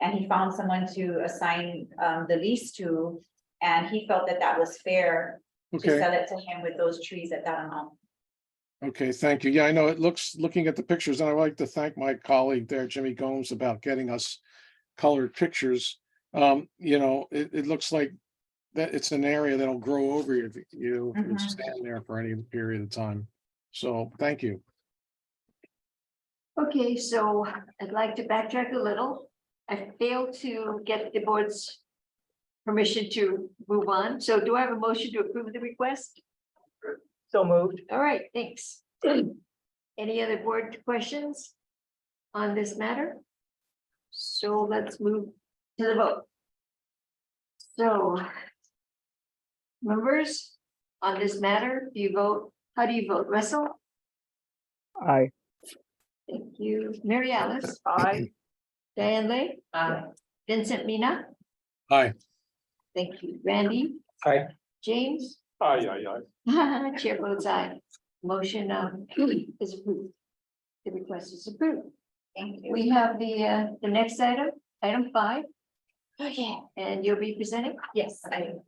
And he found someone to assign the lease to, and he felt that that was fair to Okay. sell it to him with those trees at that amount. Okay, thank you. Yeah, I know it looking at the pictures, and I would like to thank my colleague there, Jimmy Gomes, about getting us colored pictures. It looks like that it's an area that'll grow over you if you stand there for any period of time. So thank you. Okay, so I'd like to backtrack a little. I failed to get the board's permission to move on. So do I have a motion to approve the request? So moved. All right, thanks. Any other board questions on this matter? So let's move to the vote. So members, on this matter, do you vote? How do you vote? Russell? Aye. Thank you. Mary Alice? Aye. Diane Lay? Aye. Vincent Mina? Aye. Thank you. Randy? Aye. James? Aye, aye. Chair votes aye. Motion is approved. The request is approved. Thank you. We have the next item 5, Okay. and you'll be presenting. Yes, I do.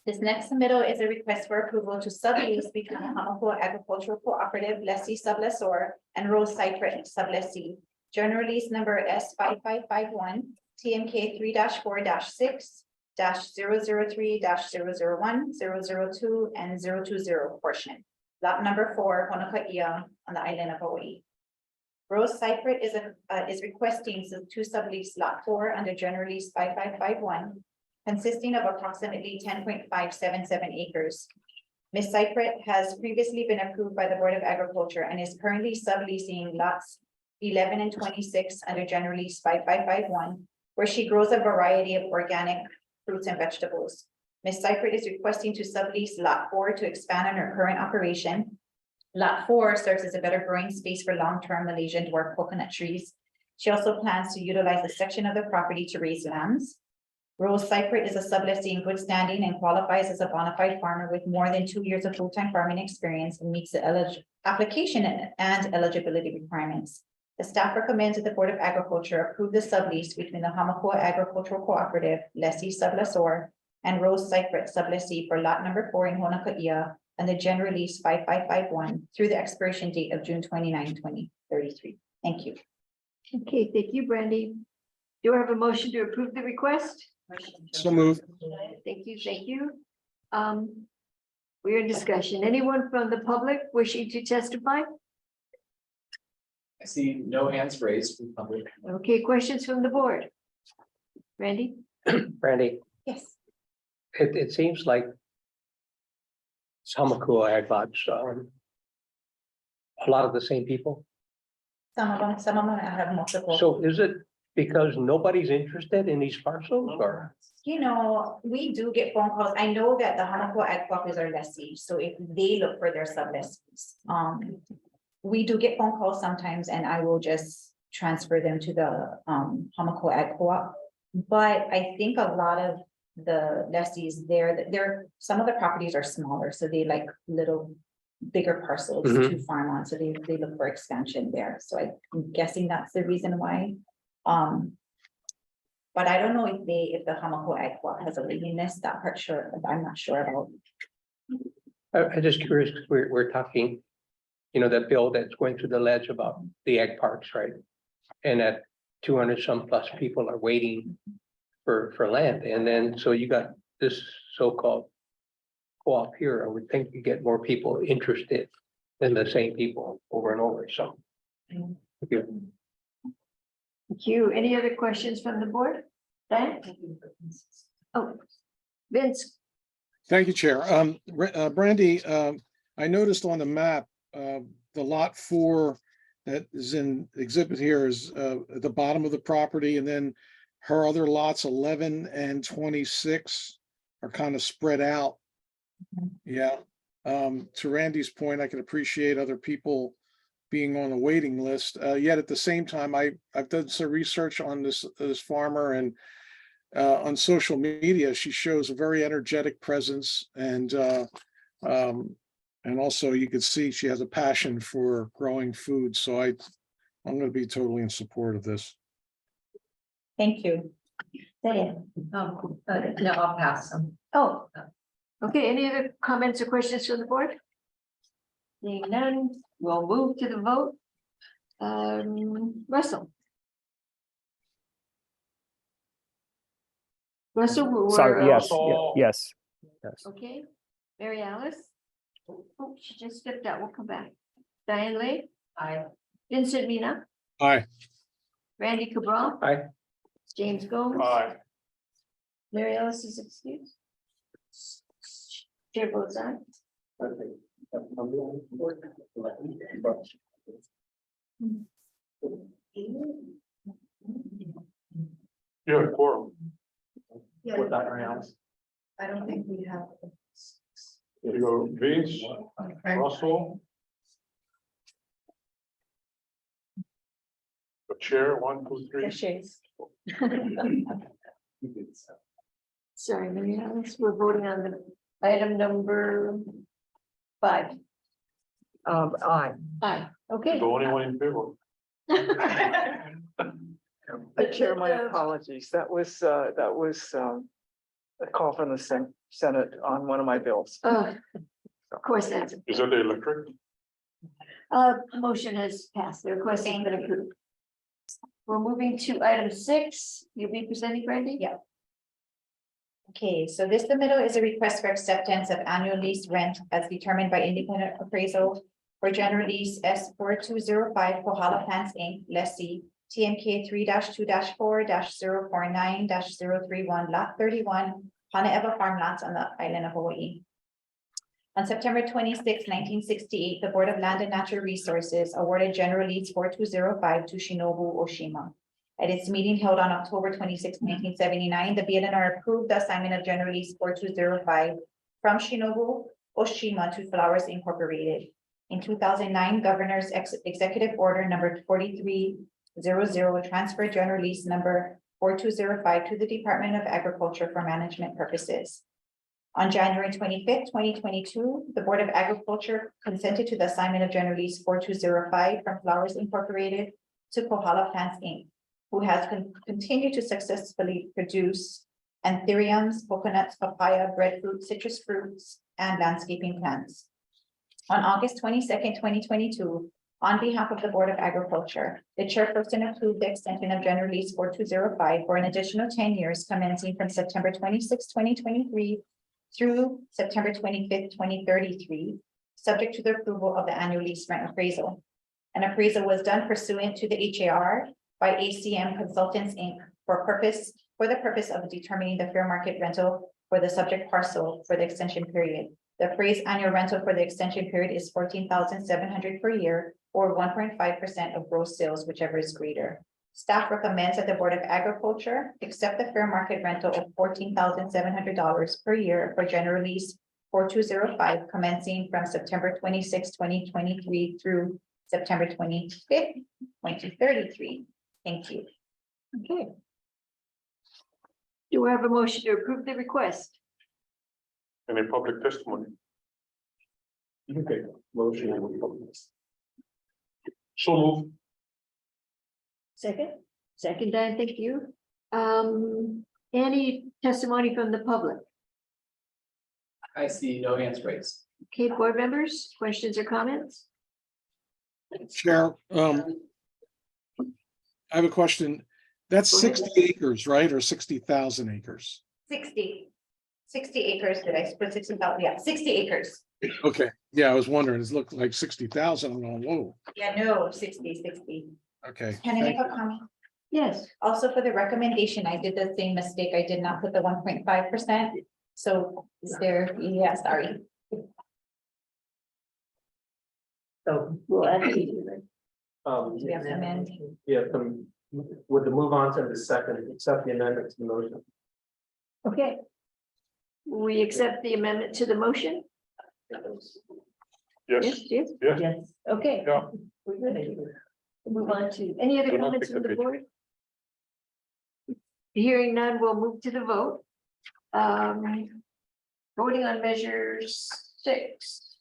This next submittal is a request for approval to sublease between Hamakua Agricultural Cooperative lessee sublessor and Rose Cypress sublessee. Journal lease number S5551 TMK 3-4-6 -003 -001 002 and 020 portion. Lot number 4, Honokaia on the island of Hawaii. Rose Cypress is requesting to sublease lot 4 under general lease 5551, consisting of approximately 10.577 acres. Ms. Cypress has previously been approved by the Board of Agriculture and is currently subleasing lots 11 and 26 under general lease 5551, where she grows a variety of organic fruits and vegetables. Ms. Cypress is requesting to sublease lot 4 to expand on her current operation. Lot 4 serves as a better growing space for long-term Malaysian dwarf coconut trees. She also plans to utilize a section of the property to raise lambs. Rose Cypress is a sublessee in good standing and qualifies as a bona fide farmer with more than 2 years of full-time farming experience and meets the application and eligibility requirements. The staff recommends that the Board of Agriculture approve the sublease between the Hamakua Agricultural Cooperative lessee sublessor and Rose Cypress sublessee for lot number 4 in Honokaia and the general lease 5551 through the expiration date of June 29, 2033. Thank you. Okay, thank you, Brandy. Do I have a motion to approve the request? So moved. Thank you, thank you. We're in discussion. Anyone from the public wishing to testify? I see no hands raised from public. Okay, questions from the board? Randy? Brandy, Yes. it seems like Hamakua Ag Lodge, a lot of the same people. Some of them have multiple. So is it because nobody's interested in these parcels or? We do get phone calls. I know that the Hamakua Ag Cooperative are lessees, so if they look for their sublessees, we do get phone calls sometimes and I will just transfer them to the Hamakua Ag Co-op. But I think a lot of the lessees there, some of the properties are smaller, so they like bigger parcels to farm on, so they look for expansion there. So I'm guessing that's the reason why. But I don't know if the Hamakua Ag Co-op has a willingness, that part sure, I'm not sure about. I'm just curious, because we're talking, that bill that's going through the ledge about the ag parks, right? And that 200 some plus people are waiting for land. And then, so you got this so-called co-op here. I would think you get more people interested than the same people over and over. So. Thank you. Thank you. Any other questions from the board? Dan? Oh, Vince. Thank you, Chair. Brandy, I noticed on the map, the lot 4 that is in exhibit here is at the bottom of the property, and then her other lots 11 and 26 are kind of spread out. Yeah. To Randy's point, I can appreciate other people being on the waiting list. Yet at the same time, I've done some research on this farmer, and on social media, she shows a very energetic presence, and also you can see she has a passion for growing food. So I'm going to be totally in support of this. Thank you. Diane. No, I'll pass them. Oh, okay, any other comments or questions from the board? Seeing none, we'll move to the vote. Russell. Russell, Sorry, yes, Russell. yes, yes. Okay, Mary Alice. Oh, she just stepped out, we'll come back. Diane Lee. Aye. Vincent Mina, Aye. Randy Cabral. Aye. James Gomes. Aye. Mary Alice is excused. Chair votes aye. You have a quorum. With that, Mary Alice. I don't think we have. You go Vince, Russell. The chair, 1, 2, 3. Shays. Sorry, Mary Alice, we're voting on the item number 5. Aye. Aye, okay. The only one in favor. Chair, my apologies. That was a call from the Senate on one of my bills. Of course, that's. Is that the electric? Motion has passed, the request has been approved. We're moving to item 6, you'll be presenting, Brandy? Yeah. Okay, so this submittal is a request for acceptance of annual lease rent as determined by independent appraisal for general lease S4205 Kohala Plants Inc. Lessee TMK 3-2-4-049-031 Lot 31 Hanaeva Farm Lots on the island of Hawaii. On September 26, 1968, the Board of Land and Natural Resources awarded General Lease 4205 to Shinobu Oshima. At its meeting held on October 26, 1979, the BLNR approved the assignment of General Lease 4205 from Shinobu Oshima to Flowers Incorporated. In 2009, Governor's Executive Order number 4300 transferred General Lease number 4205 to the Department of Agriculture for management purposes. On January 25th, 2022, the Board of Agriculture consented to the assignment of General Lease 4205 from Flowers Incorporated to Kohala Plants Inc., who has continued to successfully produce anthuriums, coconuts, papaya, breadfruit, citrus fruits, and landscaping plants. On August 22nd, 2022, on behalf of the Board of Agriculture, the chairperson approved the extension of General Lease 4205 for an additional 10 years commencing from September 26, 2023 through September 25th, 2033, subject to the approval of the annual lease rent appraisal. An appraisal was done pursuant to the HAR by ACM Consultants Inc. for the purpose of determining the fair market rental for the subject parcel for the extension period. The appraised annual rental for the extension period is $14,700 per year, or 1.5% of gross sales, whichever is greater. Staff recommends that the Board of Agriculture accept the fair market rental of $14,700 per year for General Lease 4205 commencing from September 26, 2023 through September 25th, 2033. Thank you. Okay. Do I have a motion to approve the request? Any public testimony? Okay, motion. So move. Second, Diane, thank you. Any testimony from the public? I see no hands raised. Okay, board members, questions or comments? Chair, I have a question. That's Go ahead. 60 acres, right? Or 60,000 acres? 60 acres, did I put 60,000? Yeah, 60 acres. Okay, yeah, I was wondering, it looked like 60,000. I'm going, whoa, Yeah, no, 60. okay. Can I make thank a comment? Yes. Also for the recommendation, I did the same mistake. I did not put the 1.5%. So is there, yeah, sorry. So We'll add it. We have to amend. Yeah, with the move on to the second, accept the amendment to the motion. Okay. We accept the amendment to the motion? Yes, Yes. yes, yes, Okay. yeah. We're good. Move on to, any other I don't comments think from the the picture- board? Hearing none, we'll move to the vote. Voting on measures 6.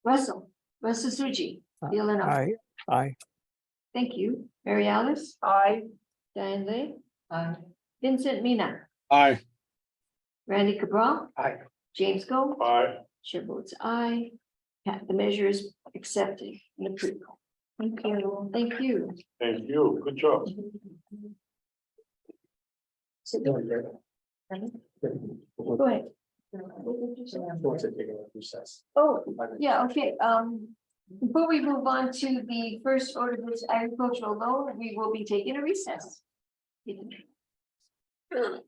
Russell Suji, DLNR. Aye. Thank you. Mary Alice, I, Diane Lay, Vincent Mina, Aye. Randy Cabral. Aye. James Go. Aye. Chair votes aye. The measure is accepted and approved. Thank you. Thank you. Thank you, good job. Go ahead. Oh, yeah, okay, before we move on to the first order of this agricultural loan, we will be taking a recess. 10:30.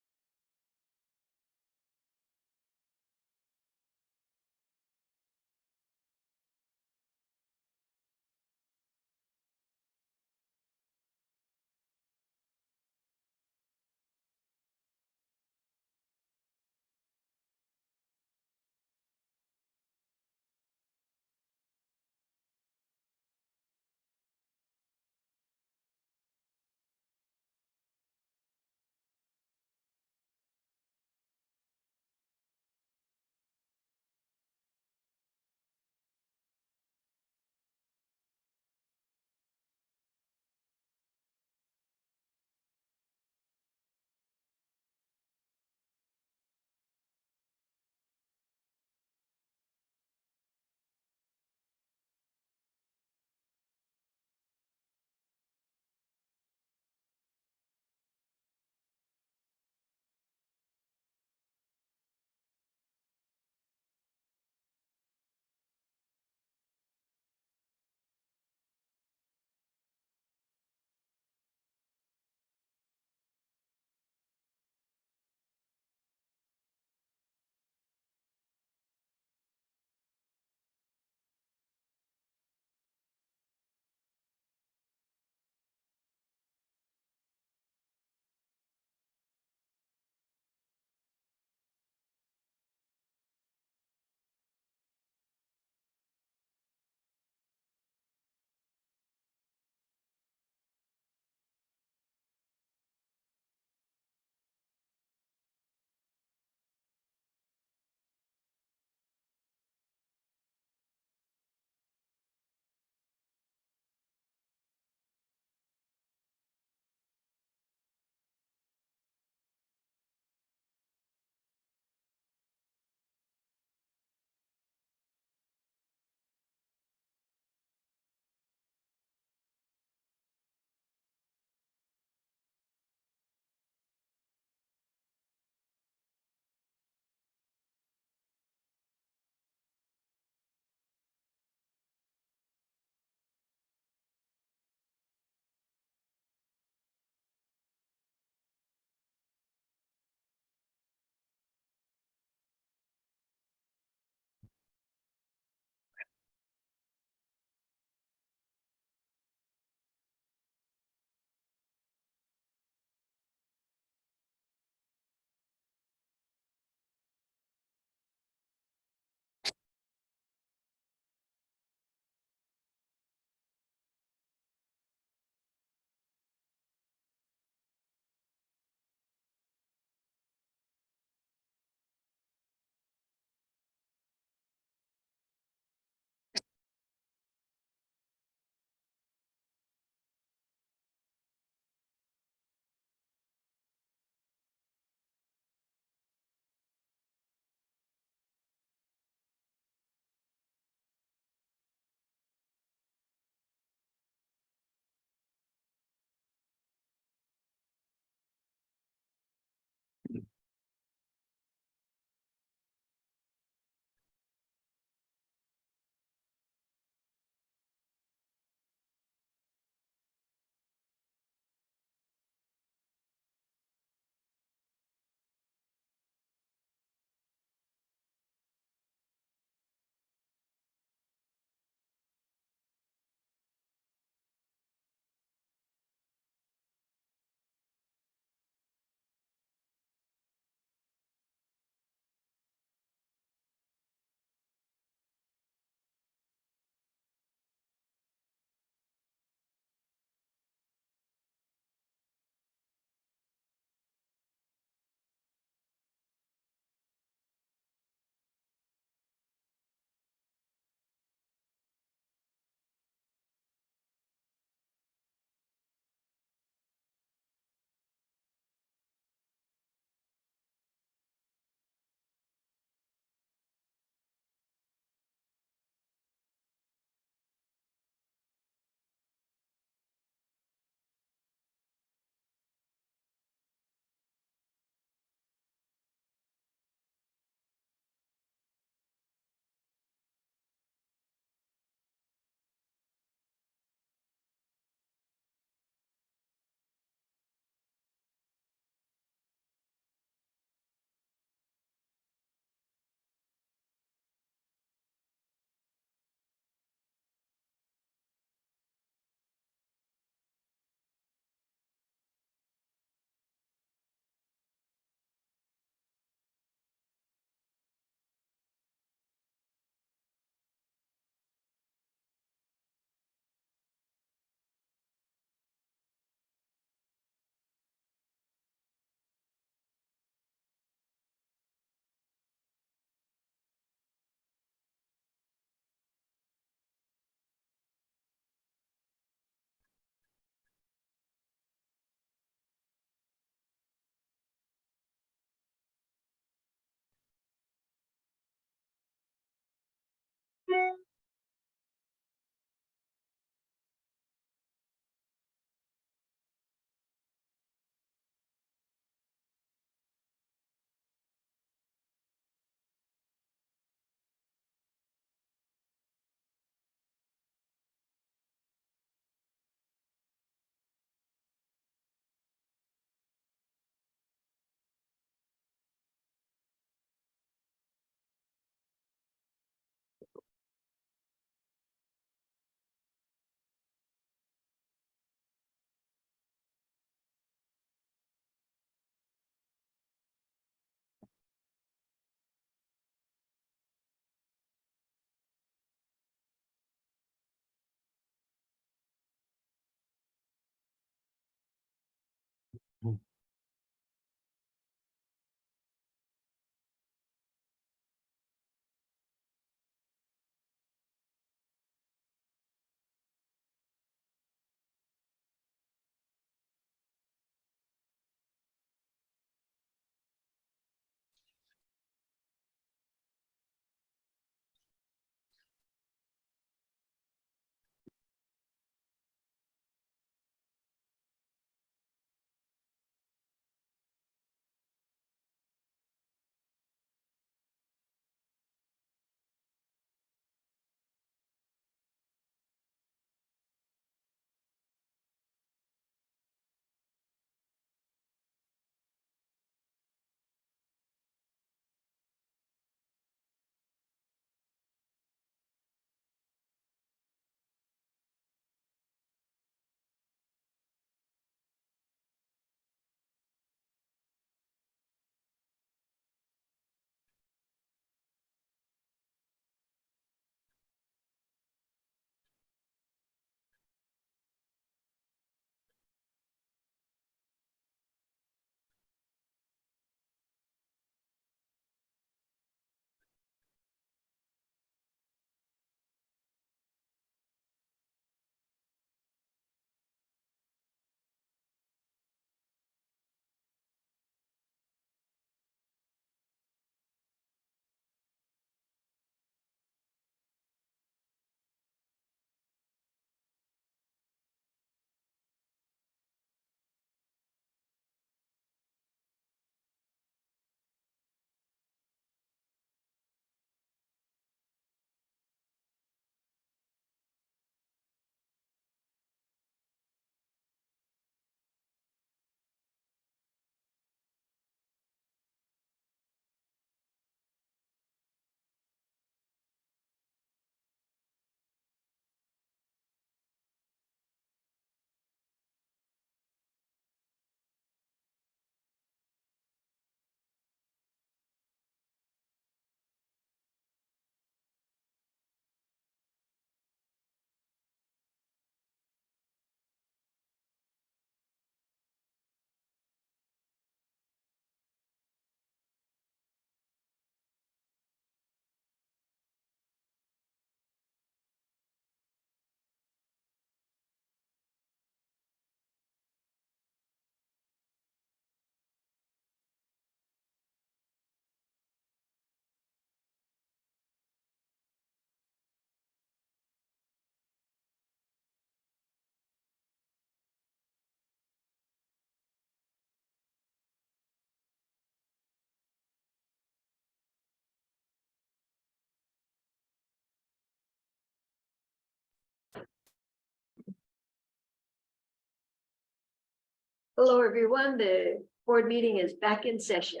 Hello, everyone. The board meeting is back in session.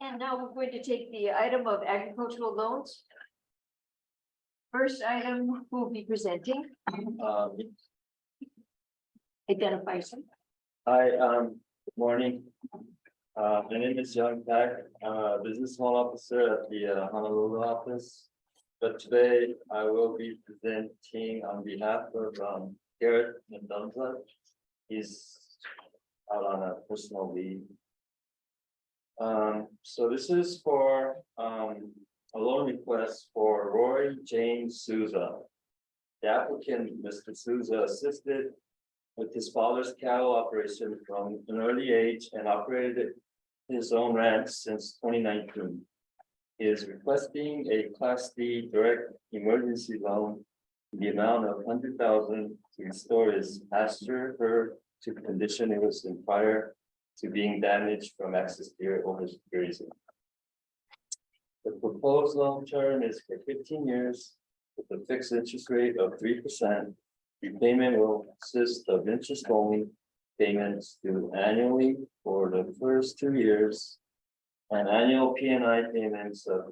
And now we're going to take the item of agricultural loans. First item who will be presenting. Identify yourself. Hi, good morning. My name is Young Tak, business loan officer at the Honolulu office. But today I will be presenting on behalf of Garrett Mendoza. He's out on a personal leave. So this is for a loan request for Roy James Souza. The applicant, Mr. Souza, assisted with his father's cattle operation from an early age and operated his own ranch since 2019. He is requesting a Class D direct emergency loan in the amount of $100,000 to restore his pasture herd to the condition it was in prior to being damaged from excess deer overgrazing. The proposed loan term is for 15 years with a fixed interest rate of 3%. Repayment will consist of interest-only payments due annually for the first 2 years and annual P&I payments of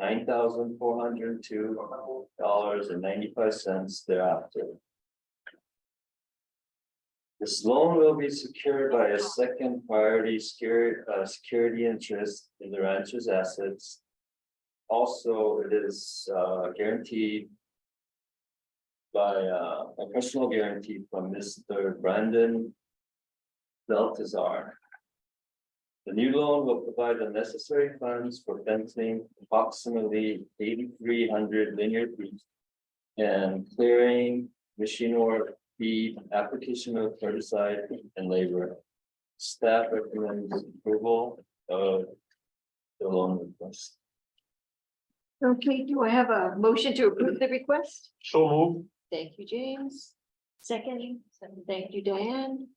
$9,402.95 thereafter. This loan will be secured by a second priority security interest in the rancher's assets. Also, it is guaranteed by a personal guarantee from Mr. Brandon Baltazar. The new loan will provide the necessary funds for fencing approximately 8,300 linear feet and clearing, machine work, feed, application of herbicide and labor. Staff recommends approval of the loan request. Okay, do I have a motion to approve the request? So move. Thank you, James. Second, thank you, Diane.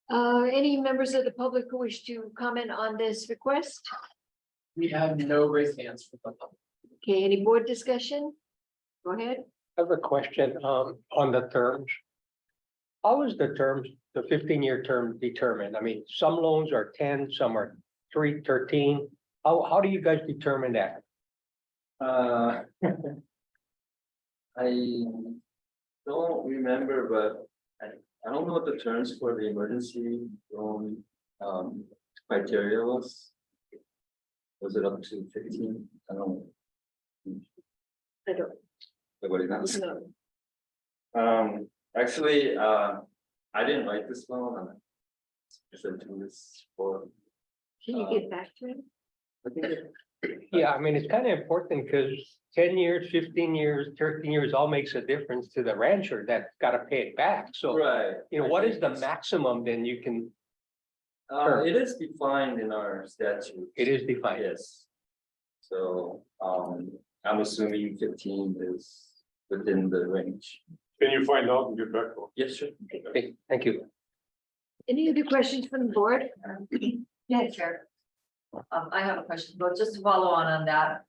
Any members of the public who wish to comment on this request? We have no raised hands for the public. Okay, any board discussion? Go ahead. I have a question, on the terms. How is the terms, the 15-year term determined? I mean, some loans are 10, some are 13. How do you guys determine that? I don't remember, but I don't know what the terms for the emergency loan criteria was. Was it up to 15? I don't know. I don't. Nobody knows. know. Actually, I didn't write this loan. I'm presenting to this for. Can you get back to him? I think Yeah, I mean, it's kind of important because 10 years, 15 years, 13 years all makes a difference to the rancher that's got to pay it back. So, Right. what is the maximum then you can? It is defined in our statute. It is defined. Yes. So, I'm assuming 15 is within the range. Can you find out and get back to us? Yes, sure. Okay, thank you. Any other questions from the board? Yeah, Chair. I have a question, but just to follow on that,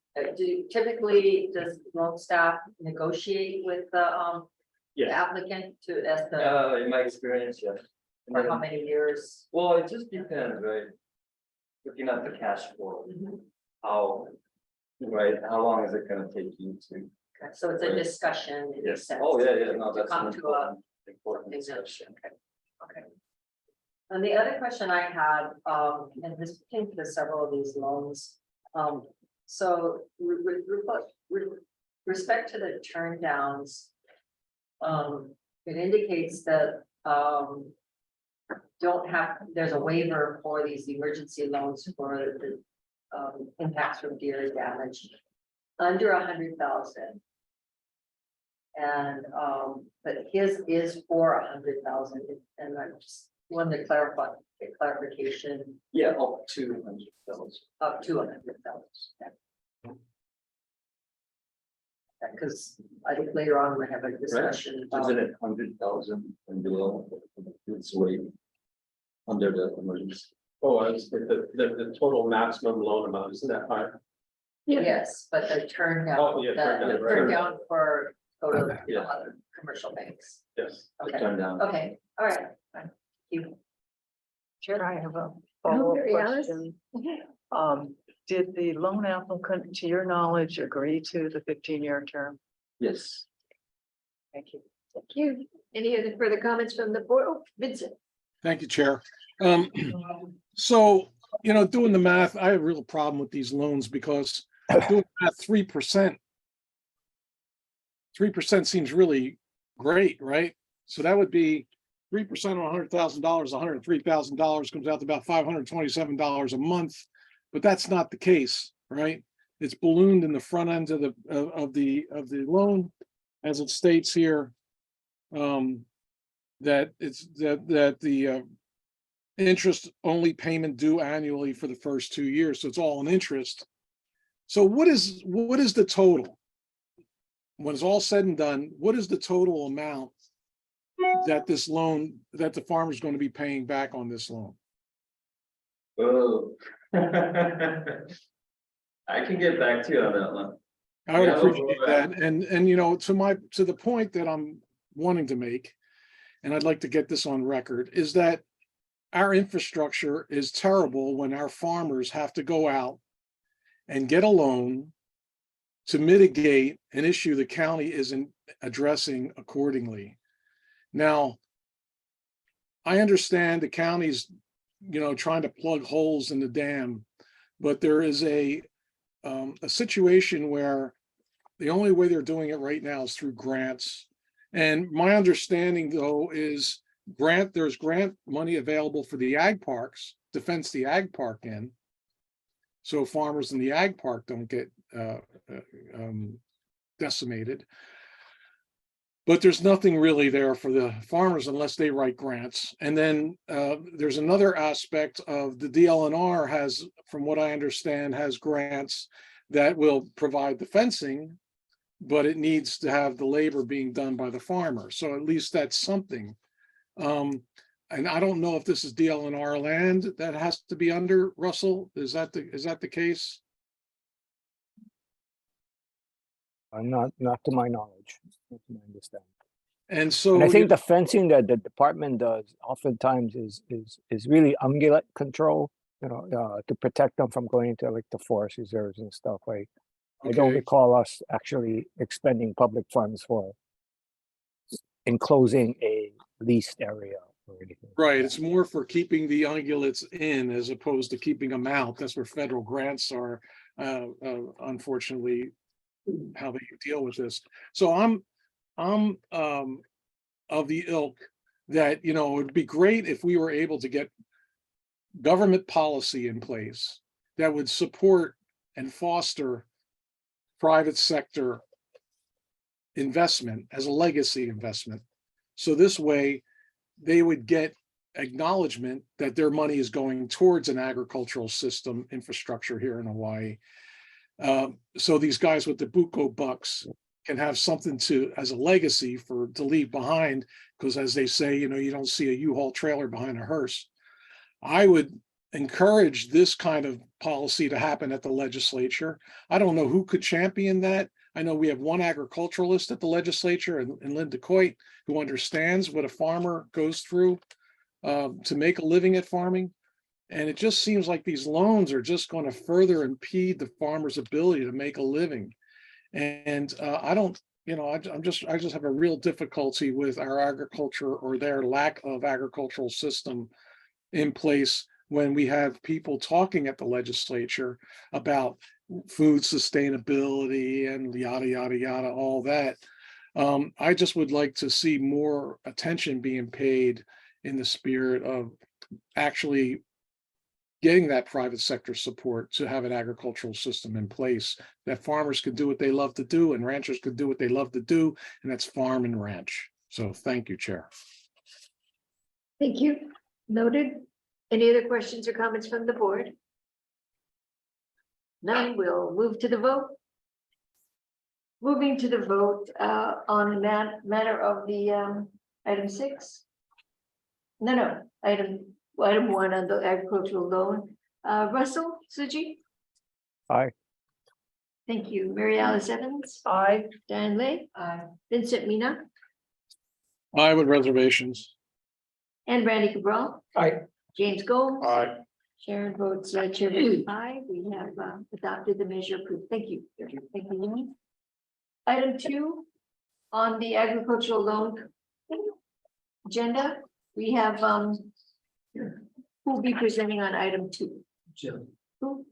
typically does loan staff negotiate with the Yes. applicant to, as the, In my experience, yes. And for then- how many years? Well, it just depends, right? Looking at the cash flow, how, right, how long is it gonna take you to? Okay, so it's a discussion. in a Yes, sense, oh, yeah, no, to that's come an to a important exemption. discussion. Okay. And the other question I had, and this came to several of these loans, so with respect to the turn downs. It indicates that, there's a waiver for these emergency loans for the, impacts from deer damage. Under 100,000. And, but his is for 100,000, and I just wanted to clarify, get clarification Yeah, up to $100,000. up to 100,000. Because I think later on we have a discussion about. Isn't it 100,000 and below? It's way under the emergency. Oh, it's the total maximum loan amount, isn't that high? Yes, but the turn down, Oh, yeah, turn down, the right. turn down for go to Yeah. other commercial banks. Yes. Okay, Turn down. okay, all right, fine. Thank you. Chair, I have a follow-up Mary Alice? question. Did the loan applicant, to your knowledge, agree to the 15-year term? Yes. Thank you. Thank you. Any other further comments from the board? Oh, Vincent. Thank you, Chair. So, doing the math, I have a real problem with these loans because doing that 3%. 3% seems really great, right? So that would be 3% on $100,000, $103,000 comes out to about $527 a month. But that's not the case, right? It's ballooned in the front end of the loan, as it states here. That the interest only payment due annually for the first 2 years, so it's all in interest. So what is the total? When it's all said and done, what is the total amount that this loan, that the farmer's going to be paying back on this loan? Oh. I can get back to you on that one. I would Yeah, appreciate well, that. And to the point that I'm wanting to make, and I'd like to get this on record, is that our infrastructure is terrible when our farmers have to go out and get a loan to mitigate an issue the county isn't addressing accordingly. Now, I understand the county's, trying to plug holes in the dam, but there is a situation where the only way they're doing it right now is through grants. And my understanding, though, is there's grant money available for the ag parks to fence the ag park in. So farmers in the ag park don't get decimated. But there's nothing really there for the farmers unless they write grants. And then there's another aspect of the DLNR has, from what I understand, has grants that will provide the fencing, but it needs to have the labor being done by the farmer. So at least that's something. And I don't know if this is DLNR land that has to be under, Russell. Is that the case? Not to my knowledge, not to my understanding. And so And I think the fencing that the department does oftentimes is really ungulate control, to protect them from going into like the forest reserves and stuff. I don't Okay. recall us actually expending public funds for enclosing a leased area or anything. Right, it's more for keeping the ungulates in as opposed to keeping them out. That's where federal grants are, unfortunately, how they deal with this. So I'm of the ilk that, it would be great if we were able to get government policy in place that would support and foster private sector investment as a legacy investment. So this way they would get acknowledgement that their money is going towards an agricultural system infrastructure here in Hawaii. So these guys with the buco bucks can have something as a legacy to leave behind, because as they say, you don't see a U-Haul trailer behind a hearse. I would encourage this kind of policy to happen at the legislature. I don't know who could champion that. I know we have one agriculturalist at the legislature, and Linda Coit, who understands what a farmer goes through to make a living at farming. And it just seems like these loans are just going to further impede the farmer's ability to make a living. And I just have a real difficulty with our agriculture, or their lack of agricultural system in place, when we have people talking at the legislature about food sustainability and yada, yada, yada, all that. I just would like to see more attention being paid in the spirit of actually getting that private sector support to have an agricultural system in place, that farmers could do what they love to do and ranchers could do what they love to do, and that's farm and ranch. So thank you, Chair. Thank you. Noted. Any other questions or comments from the board? None. We'll move to the vote. Moving to the vote on the matter of the item 6. No, item 1 on the agricultural loan. Russell Suji. Aye. Thank you. Mary Alice Evans. Aye. Diane Lay. Aye. Vincent Mina. Aye with reservations. And Randy Cabral. Aye. James Gold. Aye. Sharon votes chair aye. We have adopted the measure approved. Thank you. Thank you. Item 2 on the agricultural loan agenda. We have who will be presenting on item 2? Jill. Who?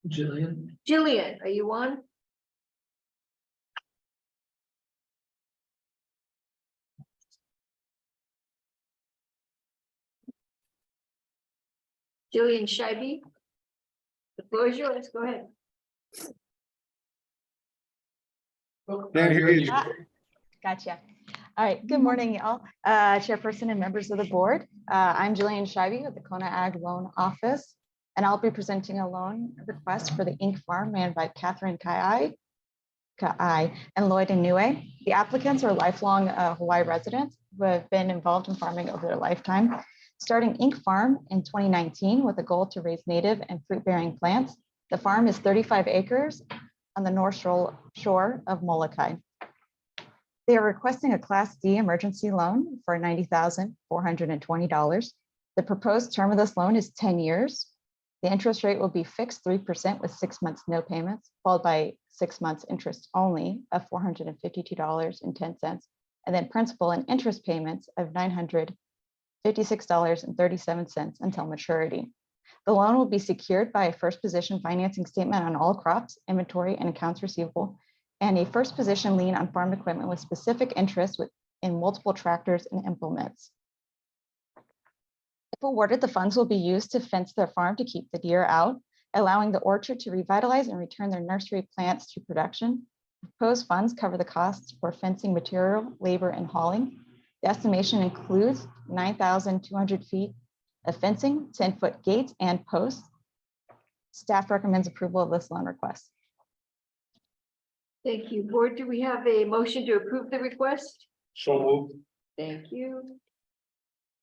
Jillian. Jillian, are you on? Jillian Scheibe. The floor is yours. Go ahead. Can't hear you. Gotcha. All right. Good morning, y'all. Chairperson and members of the board. I'm Jillian Scheibe with the Kona Ag Loan Office, and I'll be presenting a loan request for the Ink Farm ran by Catherine Kai and Lloyd and Niue. The applicants are lifelong Hawaii residents who have been involved in farming over their lifetime, starting Ink Farm in 2019 with a goal to raise native and fruit-bearing plants. The farm is 35 acres on the north shore of Molokai. They are requesting a Class D emergency loan for $90,420. The proposed term of this loan is 10 years. The interest rate will be fixed 3% with 6 months no payments, followed by 6 months interest only of $452.10, and then principal and interest payments of $956.37 until maturity. The loan will be secured by a first position financing statement on all crops, inventory, and accounts receivable, and a first position lien on farm equipment with specific interest in multiple tractors and implements. awarded, the funds will be used to fence their farm to keep the deer out, allowing the orchard to revitalize and return their nursery plants to production. Proposed funds cover the costs for fencing material, labor, and hauling. The estimation includes 9,200 feet of fencing, 10-foot gates and posts. Staff recommends approval of this loan request. Thank you. Board, do we have a motion to approve the request? So moved. Thank you.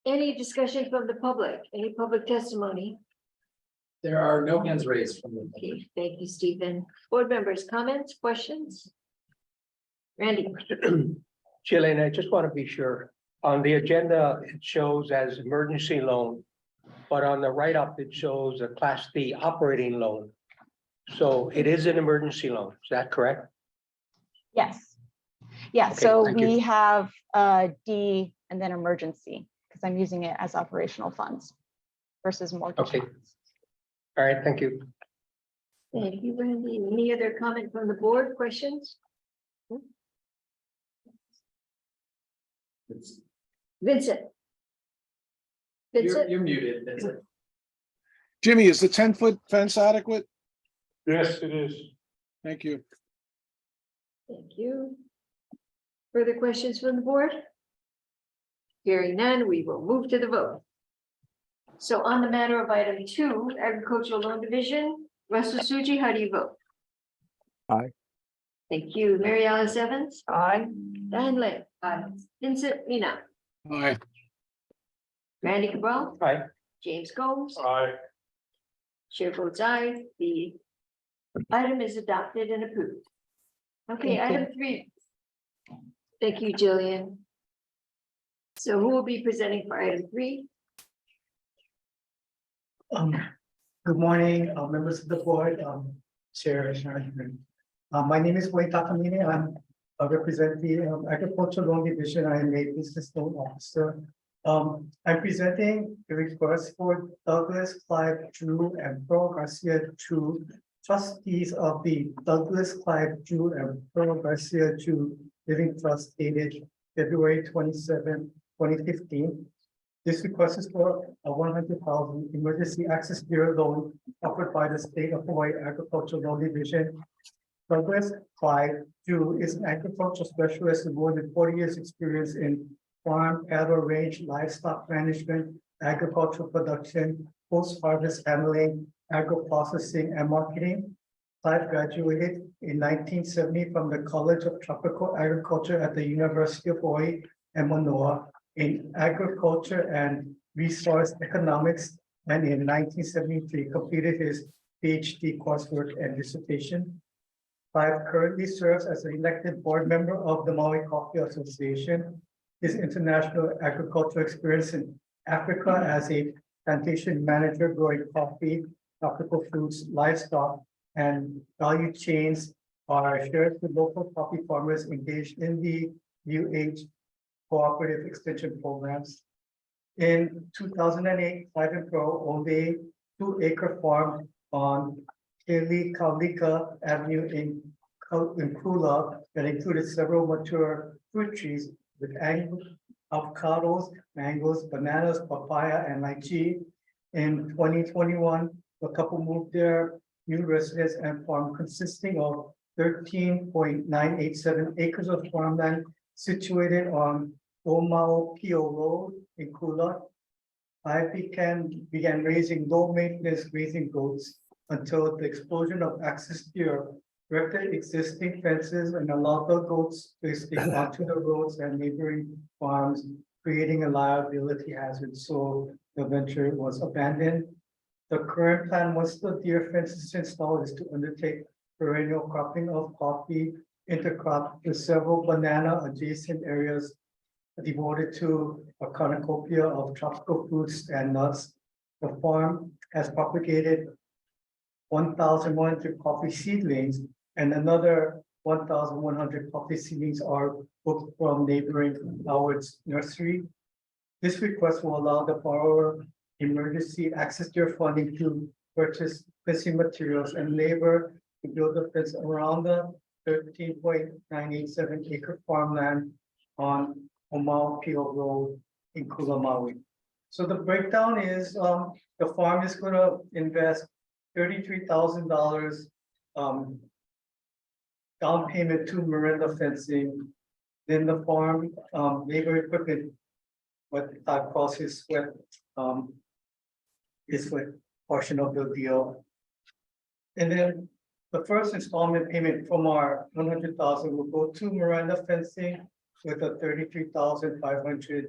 Any discussion from the public? Any public testimony? There are no hands raised from the. Okay, thank you, Stephen. Board members, comments, questions? Randy? Jillian, I just want to be sure. On the agenda, it shows as emergency loan, but on the write-up, it shows a Class D operating loan. So it is an emergency loan. Is that correct? Yes. Yeah, Okay, so thank you. we have D and then emergency, because I'm using it as operational funds versus mortgage. Okay. funds. All right, thank you. Thank you, Randy. Any other comment from the board? Questions? Vincent? Vincent? You're muted, Vincent. Jimmy, is the 10-foot fence adequate? Yes, it is. Thank you. Thank you. Further questions from the board? Hearing none, we will move to the vote. So on the matter of item 2, agricultural loan division, Russell Suji, how do you vote? Aye. Thank you. Mary Alice Evans? Aye. Diane Lane? Aye. Vincent Mina? Aye. Randy Cabral? Aye. James Gomes? Aye. Chair votes aye. The item is adopted and approved. Okay, Thank you. item 3. Thank you, Jillian. So who will be presenting for item 3? Good morning, members of the board, Chair Sharon. My name is Wayne Takamine. I'm representing the Agricultural Loan Division. I am a business loan officer. I'm presenting the request for Douglas, Clive, Drew, and Pearl Garcia Drew, trustees of the Douglas, Clive, Drew, and Pearl Garcia Drew Living Trust dated February 27, 2015. This request is for a 100,000 emergency access bureau loan offered by the State of Hawaii Agricultural Loan Division. Douglas Clyde Drew is an agricultural specialist with more than 40 years experience in farm, cattle range, livestock management, agricultural production, post-harvest handling, agro-processing, and marketing. Clyde graduated in 1970 from the College of Tropical Agriculture at the University of Hawaii and Manoa in agriculture and resource economics, and in 1973 completed his PhD coursework and dissertation. Clive currently serves as an elected board member of the Maui Coffee Association. His international agricultural experience in Africa as a plantation manager growing coffee, tropical fruits, livestock, and value chains are shared with local coffee farmers engaged in the UH cooperative extension programs. In 2008, Clive and Pearl owned a 2-acre farm on Kaulika Avenue in Kula that included several mature fruit trees with avocados, mangoes, bananas, papaya, and lychee. In 2021, the couple moved their new residence and farm consisting of 13.987 acres of farmland situated on Omao-Pio Road in Kula. I began raising low maintenance grazing goats until the explosion of access deer erected existing fences and allowed the goats to escape onto the roads and neighboring farms, creating a liability hazard. So the venture was abandoned. The current plan, once the deer fence is installed, is to undertake perennial cropping of coffee, intercrop with several banana adjacent areas devoted to a cornucopia of tropical fruits and nuts. The farm has propagated 1,100 coffee seedlings, and another 1,100 coffee seedlings are booked from neighboring Howard's nursery. This request will allow the borrower emergency access to funding to purchase fencing materials and labor to build a fence around the 13.987 acre farmland on Omao-Pio Road in Kula, Maui. So the breakdown is, the farm is gonna invest $33,000 down payment to Miranda fencing. Then the farm, labor equipment, what that cost is what portion of the deal. And then the first installment payment from our 100,000 will go to Miranda fencing with a 33,500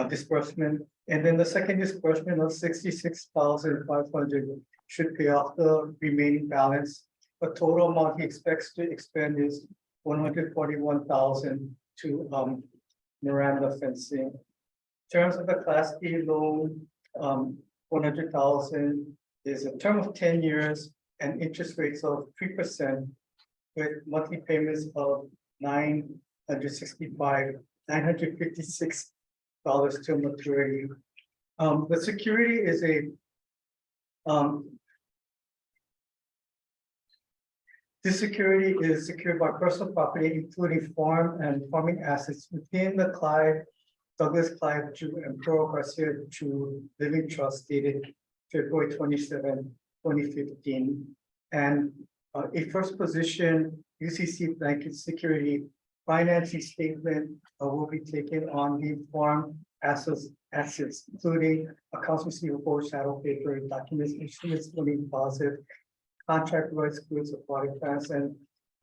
disbursement. And then the second disbursement of 66,500 should pay off the remaining balance. The total amount he expects to expend is 141,000 to Miranda fencing. In terms of the Class A loan, 100,000 is a term of 10 years and interest rates of 3% with monthly payments of $956 to maturity. The security is this security is secured by personal property, including farm and farming assets within the Douglas Clive Drew and Pearl Garcia Drew Living Trust dated February 27, 2015. And a first position UCC blanket security financing statement will be taken on the farm assets, including accounts receivable, shadow paper, documents, instruments, money deposit, contract rights, goods, aquatic plants, and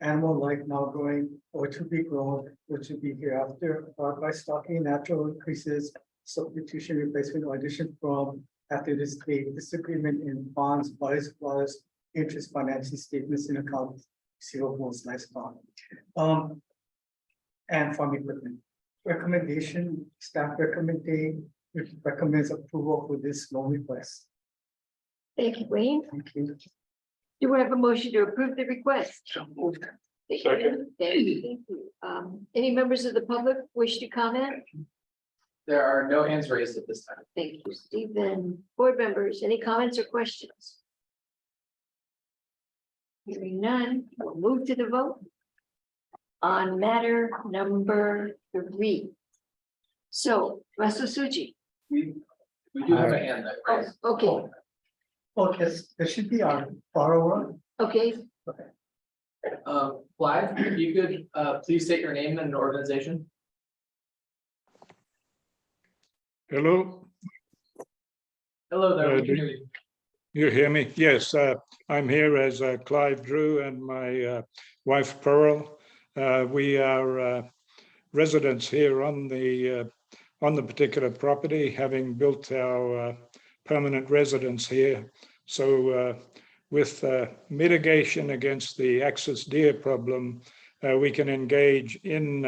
animal life now growing or to be grown, which will be hereafter, by stocking natural increases, substitution, replacement, or addition from after this date, disagreement in bonds, buys, interest financing statements in accounts, receivables, livestock, and farm equipment. Recommendation, staff recommends approval for this loan request. Thank you, Wayne. Thank you. Do we have a motion to approve the request? So moved. Thank you. Thank you. Any members of the public wish to comment? There are no hands raised at this time. Thank you, Stephen. Board members, any comments or questions? Hearing none, we'll move to the vote on matter number 3. So, Russell Suji. We do have a hand that Oh, raised. okay, Okay, this should be our borrower. okay. Clive, if you could, please state your name and organization. Hello, Hello there, we do can hear you. you hear me? Yes, I'm here as Clive Drew and my wife Pearl. We are residents here on the particular property, having built our permanent residence here. So with mitigation against the axis deer problem, we can engage in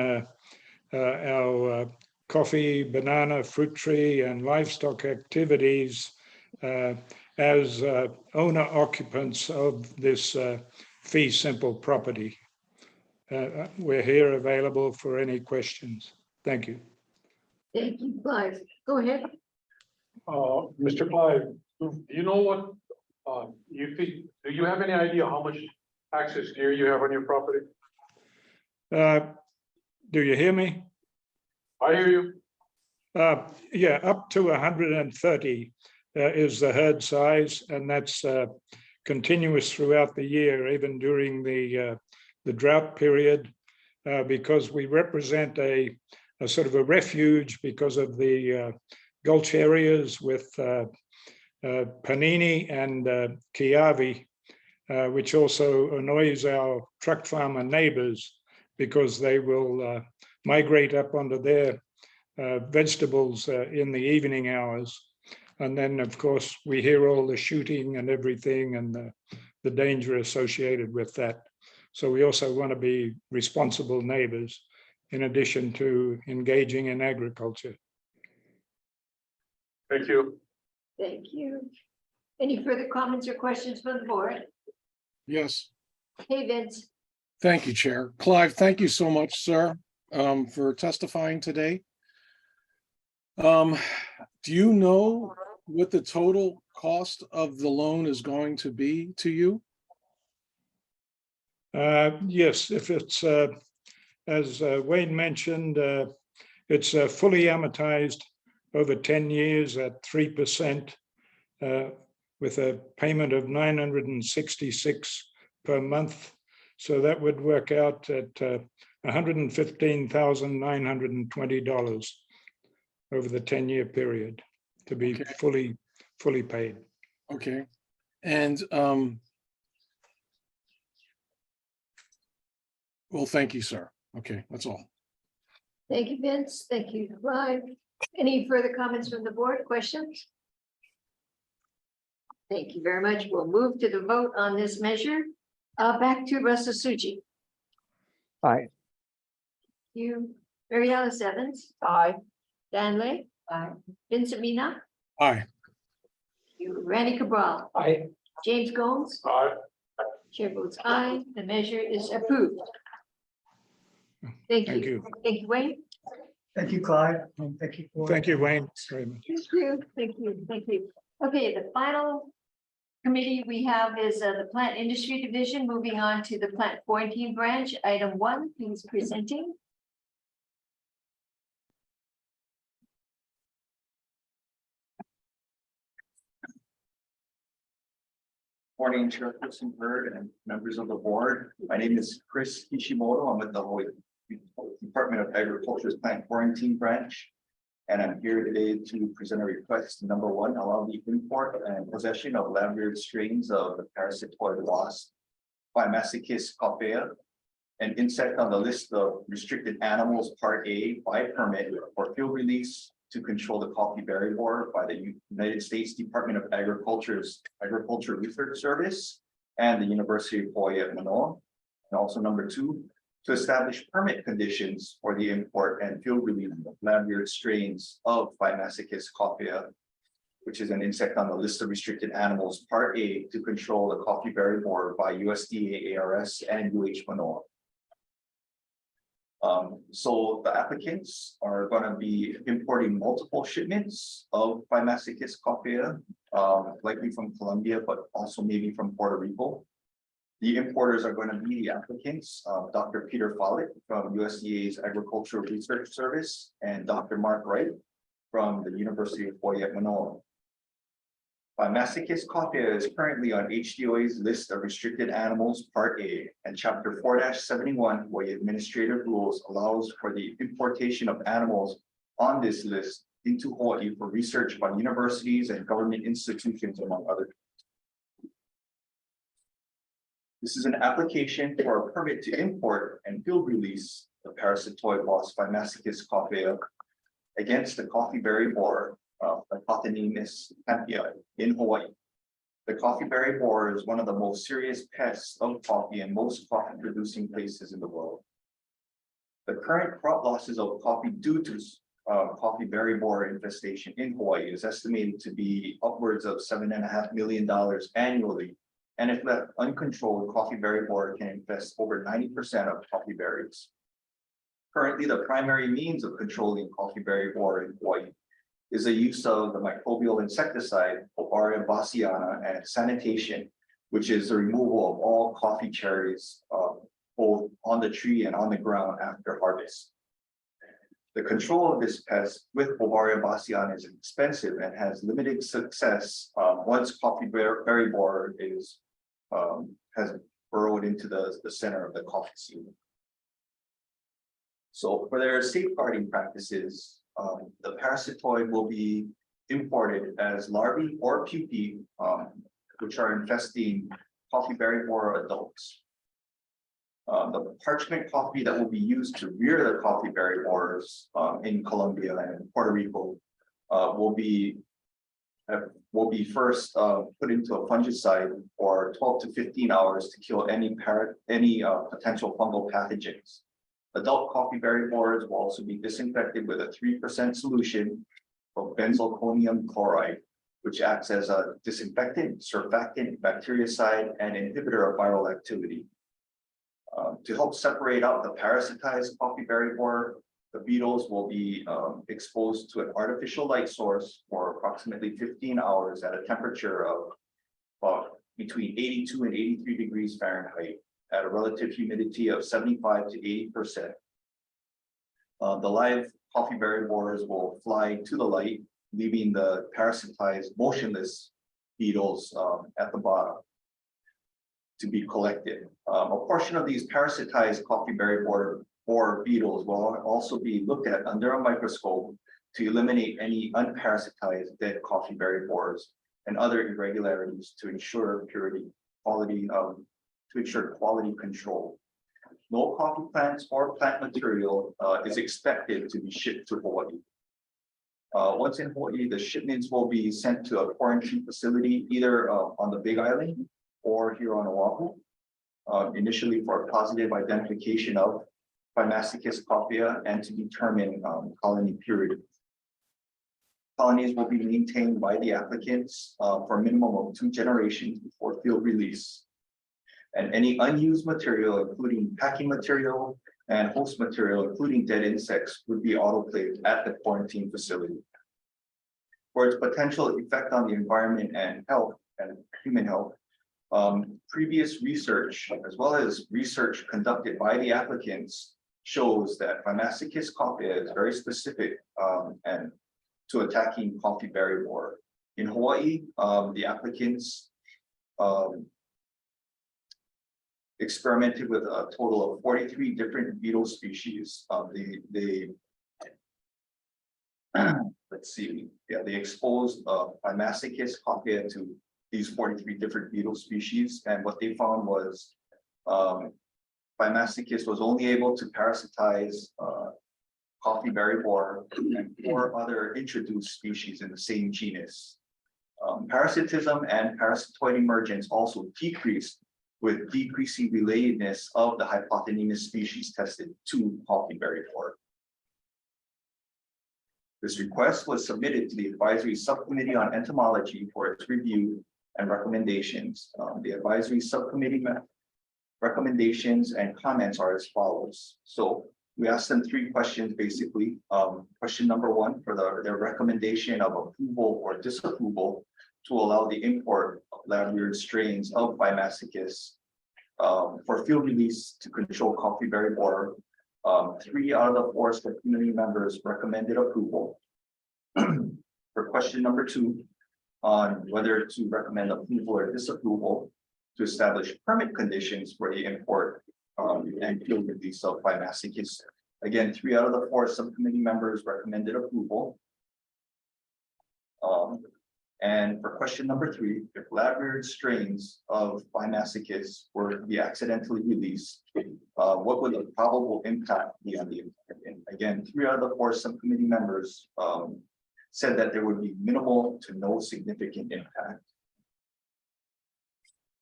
our coffee, banana, fruit tree, and livestock activities as owner occupants of this fee simple property. We're here available for any questions. Thank you. Thank you, Clive. Go ahead. Mr. Clive, do you know what you think? Do you have any idea how much axis deer you have on your property? Do you hear me? I hear you. Yeah, up to 130 is the herd size, and that's continuous throughout the year, even during the drought period, because we represent a sort of a refuge because of the gulch areas with Panini and Kiavi, which also annoys our truck farmer neighbors because they will migrate up onto their vegetables in the evening hours. And then, of course, we hear all the shooting and everything and the danger associated with that. So we also want to be responsible neighbors in addition to engaging in agriculture. Thank you. Thank you. Any further comments or questions from the board? Yes, Hey, Vince. thank you, Chair. Clive, thank you so much, sir, for testifying today. Do you know what the total cost of the loan is going to be to you? Yes, if it's, as Wayne mentioned, it's fully amortized over 10 years at 3%, with a payment of $966 per month. So that would work out at $115,920 over the 10-year period to be fully paid. Okay. And well, thank you, sir. Okay, that's all. Thank you, Vince. Thank you, Clive. Any further comments from the board? Questions? Thank you very much. We'll move to the vote on this measure. Back to Russell Suji. Aye. You, Mary Alice Evans. Aye. Dan Lay. Aye. Vincent Mina. Aye. You, Randy Cabral. Aye. James Gomes. Aye. Chair votes aye. The measure is approved. Thank you. Thank you, Wayne. Thank you, Clyde. Thank you. Thank you, Wayne. Very much. Thank you. Thank you. Thank you. Okay, the final committee we have is the Plant Industry Division. Moving on to the Plant Quarantine Branch. Item 1, please presenting. Morning, Chairperson Bird and members of the board. My name is Chris Kishimoto. I'm with the Hawaii Department of Agriculture's Plant Quarantine Branch. And I'm here today to present a request. Number 1, allow the import and possession of lab-reared strains of the parasitoid wasp, Phimacicus coffea, an insect on the list of restricted animals Part A by permit for field release to control the coffee berry borer by the United States Department of Agriculture's Agriculture Research Service and the University of Hawaii at Manoa. And also number 2, to establish permit conditions for the import and field release of lab-reared strains of Phimacicus coffea, which is an insect on the list of restricted animals Part A to control the coffee berry borer by USDA ARS and UH Manoa. So the applicants are going to be importing multiple shipments of Phimacicus coffea, likely from Colombia, but also maybe from Puerto Rico. The importers are going to be the applicants, Dr. Peter Follett from USDA's Agricultural Research Service and Dr. Mark Wright from the University of Hawaii at Manoa. Phimacicus coffea is currently on HDOA's list of restricted animals Part A, and Chapter 4-71 Hawaii Administrative Rules allows for the importation of animals on this list into Hawaii for research by universities and government institutions, among others. This is an application for a permit to import and field release the parasitoid wasp Phimacicus coffea against the coffee berry borer, Hypothenemus campii in Hawaii. The coffee berry borer is one of the most serious pests of coffee in most coffee producing places in the world. The current crop losses of coffee due to coffee berry borer infestation in Hawaii is estimated to be upwards of $7.5 million annually. And if left uncontrolled, coffee berry borer can infest over 90% of coffee berries. Currently, the primary means of controlling coffee berry borer in Hawaii is the use of the microbial insecticide, Beauveria bassiana, and sanitation, which is the removal of all coffee cherries, both on the tree and on the ground after harvest. The control of this pest with Beauveria bassiana is expensive and has limited success once coffee berry borer has burrowed into the center of the coffee seed. So for their safeguarding practices, the parasitoid will be imported as larvae or pupae, which are infesting coffee berry borer adults. The parchment coffee that will be used to rear the coffee berry borers in Colombia and Puerto Rico will be first put into a fungicide for 12 to 15 hours to kill any potential fungal pathogens. Adult coffee berry borers will also be disinfected with a 3% solution of benzalkonium chloride, which acts as a disinfectant, surfactant, bactericide, and inhibitor of viral activity. To help separate out the parasitized coffee berry borer, the beetles will be exposed to an artificial light source for approximately 15 hours at a temperature of between 82 and 83 degrees Fahrenheit at a relative humidity of 75 to 80%. The live coffee berry borers will fly to the light, leaving the parasitized motionless beetles at the bottom to be collected. A portion of these parasitized coffee berry borer beetles will also be looked at under a microscope to eliminate any unparasitized dead coffee berry borers and other irregularities to ensure quality control. No coffee plants or plant material is expected to be shipped to Hawaii. Once in Hawaii, the shipments will be sent to a quarantine facility either on the Big Island or here on Oahu, initially for positive identification of Phimacicus coffea and to determine colony purity. Colonies will be maintained by the applicants for a minimum of 2 generations before field release. And any unused material, including packing material and host material, including dead insects, would be autoclaved at the quarantine facility. For its potential effect on the environment and health and human health, previous research, as well as research conducted by the applicants, shows that Phimacicus coffea is very specific and to attacking coffee berry borer. In Hawaii, the applicants experimented with a total of 43 different beetle species. They exposed Phimacicus coffea to these 43 different beetle species, and what they found was Phimacicus was only able to parasitize coffee berry borer and 4 other introduced species in the same genus. Parasitism and parasitoid emergence also decreased with decreasing relatedness of the hypothenemous species tested to coffee berry borer. This request was submitted to the Advisory Subcommittee on Entomology for its review and recommendations. The Advisory Subcommittee recommendations and comments are as follows. So we asked them 3 questions basically. Question number 1 for their recommendation of approval or disapproval to allow the import of lab-reared strains of Phimacicus for field release to control coffee berry borer. 3 out of the 4 subcommittee members recommended approval. For question number 2, on whether to recommend approval or disapproval to establish permit conditions for the import and field release of Phimacicus. Again, 3 out of the 4 subcommittee members recommended approval. And for question number 3, if lab-reared strains of Phimacicus were to be accidentally released, what would the probable impact be on the environment? Again, 3 out of the 4 subcommittee members said that there would be minimal to no significant impact.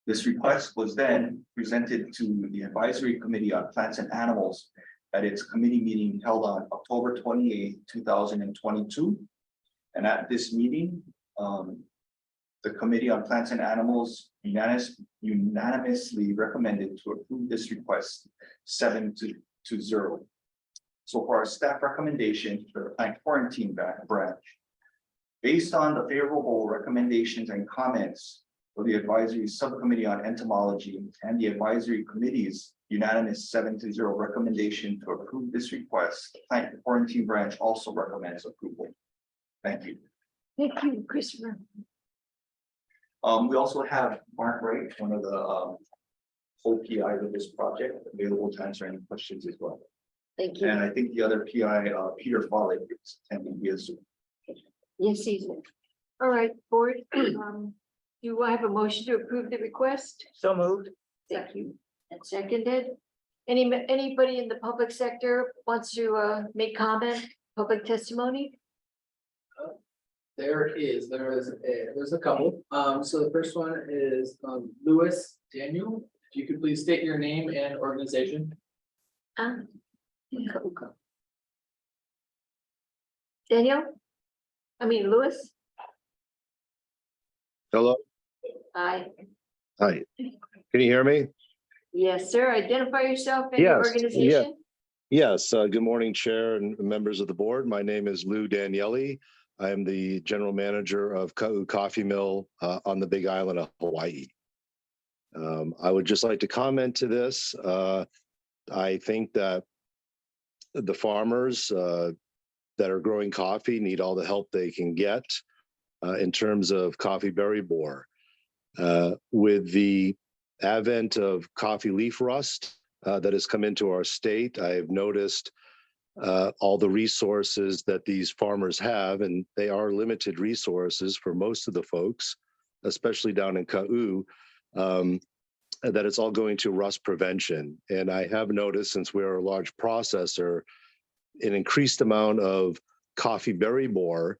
This request was then presented to the Advisory Committee on Plants and Animals at its committee meeting held on October 28, 2022. And at this meeting, the Committee on Plants and Animals unanimously recommended to approve this request 7-0. So for our staff recommendation for the plant quarantine branch, based on the favorable recommendations and comments for the Advisory Subcommittee on Entomology and the Advisory Committee's unanimous 7-0 recommendation to approve this request, the plant quarantine branch also recommends approval. Thank you. Thank you, Christopher. We also have Mark Wright, one of the co-PIs of this project, available to answer any questions as well. Thank you. And I think the other PI, Peter Follett, is attending via Zoom. Yes, he's there. All right, board, do I have a motion to approve the request? So moved. Thank you. And seconded. Anybody in the public sector wants to make comment, public testimony? There's a couple. So the first one is Louis Daniel. If you could please state your name and organization. Daniel? Louis? Hello, Hi. hi, can you hear me? Yes, sir. Identify yourself and your Yes, organization. Yes, good morning, Chair and members of the board. My name is Lou Daniele. I am the General Manager of Ka'u Coffee Mill on the Big Island of Hawaii. I would just like to comment to this. I think that the farmers that are growing coffee need all the help they can get in terms of coffee berry borer. With the advent of coffee leaf rust that has come into our state, I've noticed all the resources that these farmers have, and they are limited resources for most of the folks, especially down in Ka'u, that it's all going to rust prevention. And I have noticed, since we're a large processor, an increased amount of coffee berry borer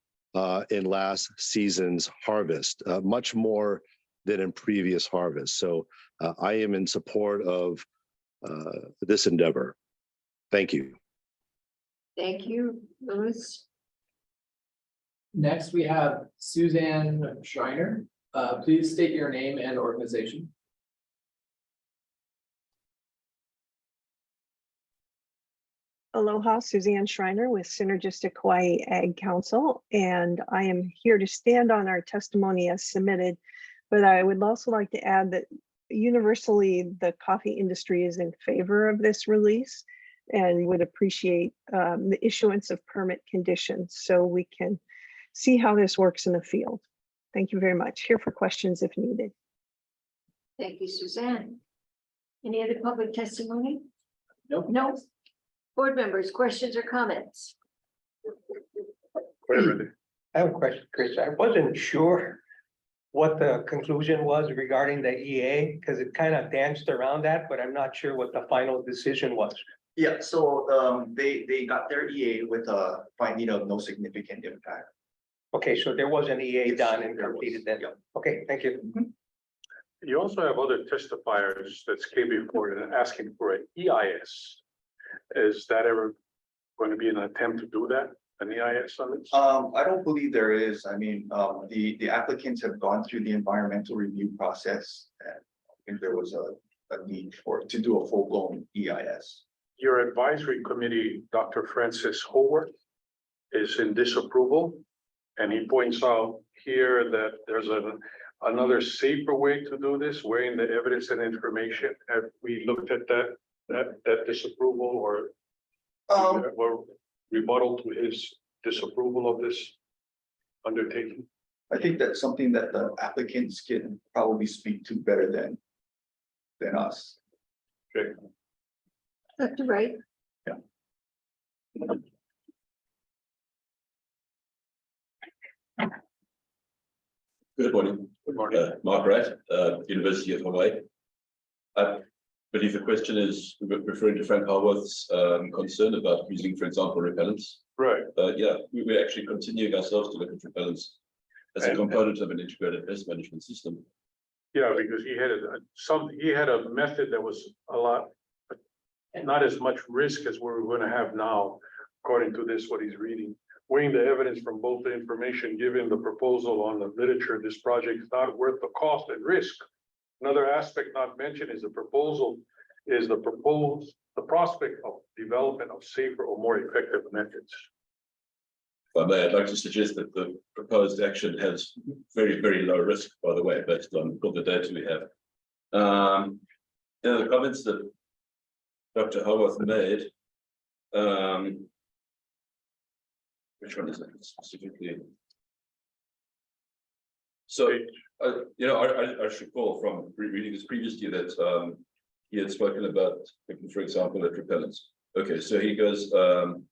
in last season's harvest, much more than in previous harvests. So I am in support of this endeavor. Thank you. Thank you, Louis. Next, we have Suzanne Schreiner. Please state your name and organization. Aloha, Suzanne Schreiner with Synergistic Hawaii Ag Council, and I am here to stand on our testimony as submitted, but I would also like to add that universally the coffee industry is in favor of this release and would appreciate the issuance of permit conditions so we can see how this works in the field. Thank you very much. Here for questions if needed. Thank you, Suzanne. Any other public testimony? Nope. No. Board members, questions or comments? I have a question, Chris. I wasn't sure what the conclusion was regarding the EA, because it kind of danced around that, but I'm not sure what the final decision was. Yeah, so they got their EA with a finding of no significant impact. Okay, so there was an EA done and there was, completed then. yeah. Okay, thank you. You also have other testifiers that came before and asking for an EIS. Is that ever going to be an attempt to do that, an EIS on this? I don't believe there is. I mean, the applicants have gone through the environmental review process. And I think there was a need to do a full-blown EIS. Your advisory committee, Dr. Francis Howard, is in disapproval. And he points out here that there's another safer way to do this, weighing the evidence and information. Have we looked at that disapproval or rebuttal to his disapproval of this undertaking? I think that's something that the applicants can probably speak to better than us. Okay. Dr. Wright? Yeah. Good morning. Good morning. Mark Wright, University of Hawaii. I believe the question is referring to Frank Haworth's concern about using, for example, repellents. Right. Yeah, we're actually continuing ourselves to look at repellents as a component of an integrated pest management system. Yeah, because he had a method that was a lot, not as much risk as we're going to have now, according to this, what he's reading. Weighing the evidence from both the information given the proposal on the literature, this project is not worth the cost and risk. Another aspect not mentioned is the prospect of development of safer or more effective methods. If I may, I'd like to suggest that the proposed action has very, very low risk, by the way, based on all the data we have. The comments that Dr. Haworth made, which one is it specifically? So, I should recall from reading this previously that he had spoken about, for example, at repellents. Okay, so he goes, that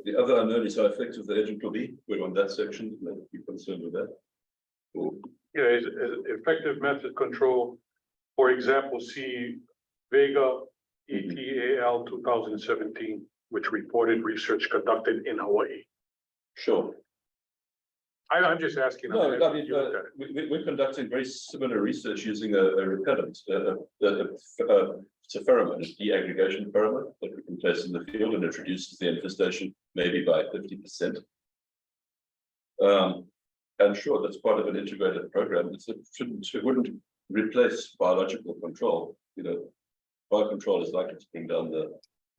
the other unknown is how effective the agent will be. We're on that section. Be concerned with that. Cool. Yeah, effective method control. For example, see Vega ETAL 2017, which reported research conducted in Hawaii. Sure. I'm just asking. No, I mean, we're conducting very similar research using a repellent, it's a pheromone, it's deaggregation pheromone that we can place in the field, and it reduces the infestation maybe by 50%. And sure, that's part of an integrated program. It wouldn't replace biological control. Biocontrol is likely to bring down the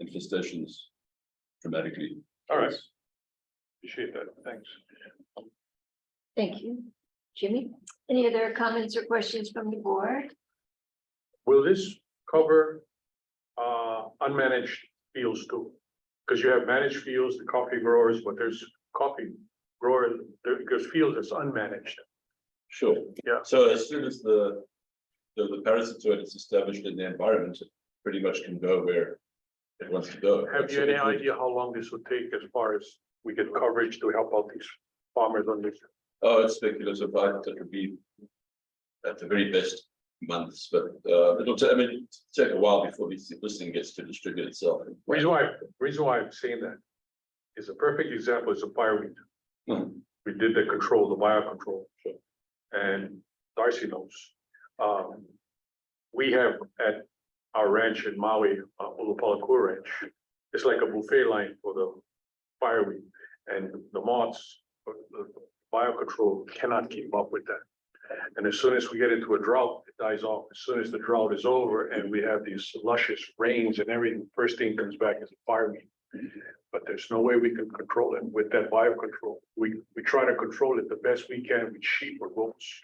infestations dramatically. All right. Appreciate that. Thanks. Thank you. Jimmy, any other comments or questions from the board? Will this cover unmanaged fields too? Because you have managed fields, the coffee growers, but there's coffee growers, because fields is unmanaged. Sure. Yeah. So as soon as the parasitoid is established in the environment, it pretty much can go where it wants to go. Have you So any it would- idea how long this would take as far as we get coverage to help out these farmers on this? Oh, it's speculative, but that would be at the very best months, but it'll take a while before this thing gets to distribute itself. Reason why I'm saying that is a perfect example is a fireweed. We did the control, the biocontrol. And Darcy knows. We have at our ranch in Maui, Ulupalakua Ranch, it's like a buffet line for the fireweed. And the moths, the biocontrol cannot keep up with that. And as soon as we get into a drought, it dies off. As soon as the drought is over and we have these luscious rains and everything, first thing comes back is a fireweed. But there's no way we can control it with that biocontrol. We try to control it the best we can with sheep or goats.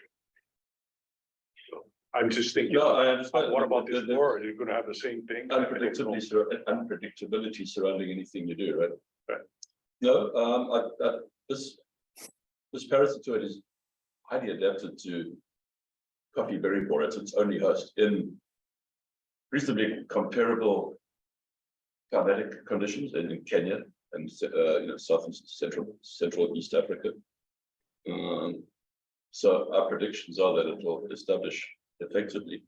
So I'm just thinking, No, I understand. what about this war? Are you gonna have the same thing? Unpredictability surrounding anything you do, right? Right. No, this parasitoid is highly adapted to coffee berry borer. It's its only host in reasonably comparable climatic conditions in Kenya and South and Central East Africa. So our predictions are that it will establish effectively.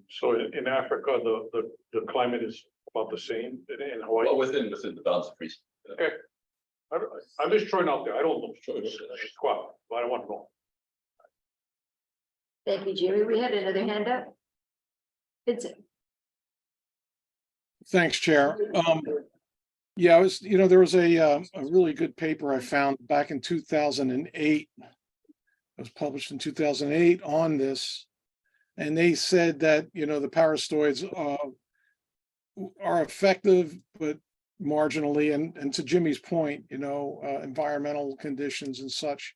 So in Africa, the climate is about the same in Hawaii? Well, within the bounds of reason. Okay. I'm just throwing out there. I don't know. Squat, but I want to know. Thank you, Jerry. We had another hand up. Vincent. Thanks, Chair. Yeah, there was a really good paper I found back in 2008. It was published in 2008 on this. And they said that, the parasitoids are effective, but marginally. And to Jimmy's point, environmental conditions and such.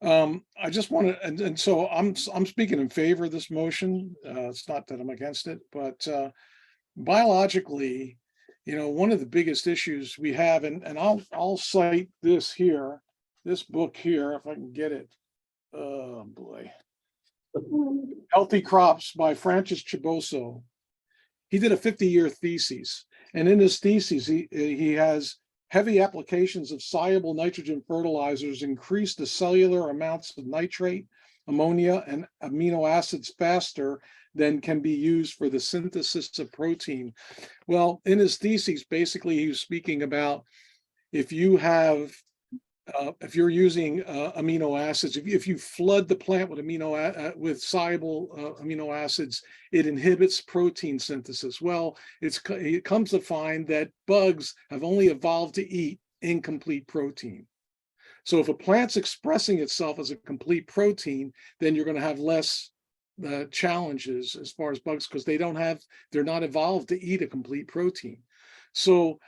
I just want to, and so I'm speaking in favor of this motion. It's not that I'm against it, but biologically, one of the biggest issues we have, and I'll cite this book here, if I can get it. Oh boy. Healthy Crops by Francis Chiboso. He did a 50-year thesis, and in his thesis, he has heavy applications of soluble nitrogen fertilizers increase the cellular amounts of nitrate, ammonia, and amino acids faster than can be used for the synthesis of protein. Well, in his thesis, basically, he was speaking about if you have, if you're using amino acids, if you flood the plant with soluble amino acids, it inhibits protein synthesis. Well, it comes to find that bugs have only evolved to eat incomplete protein. So if a plant's expressing itself as a complete protein, then you're going to have less challenges as far as bugs, because they're not evolved to eat a complete protein. So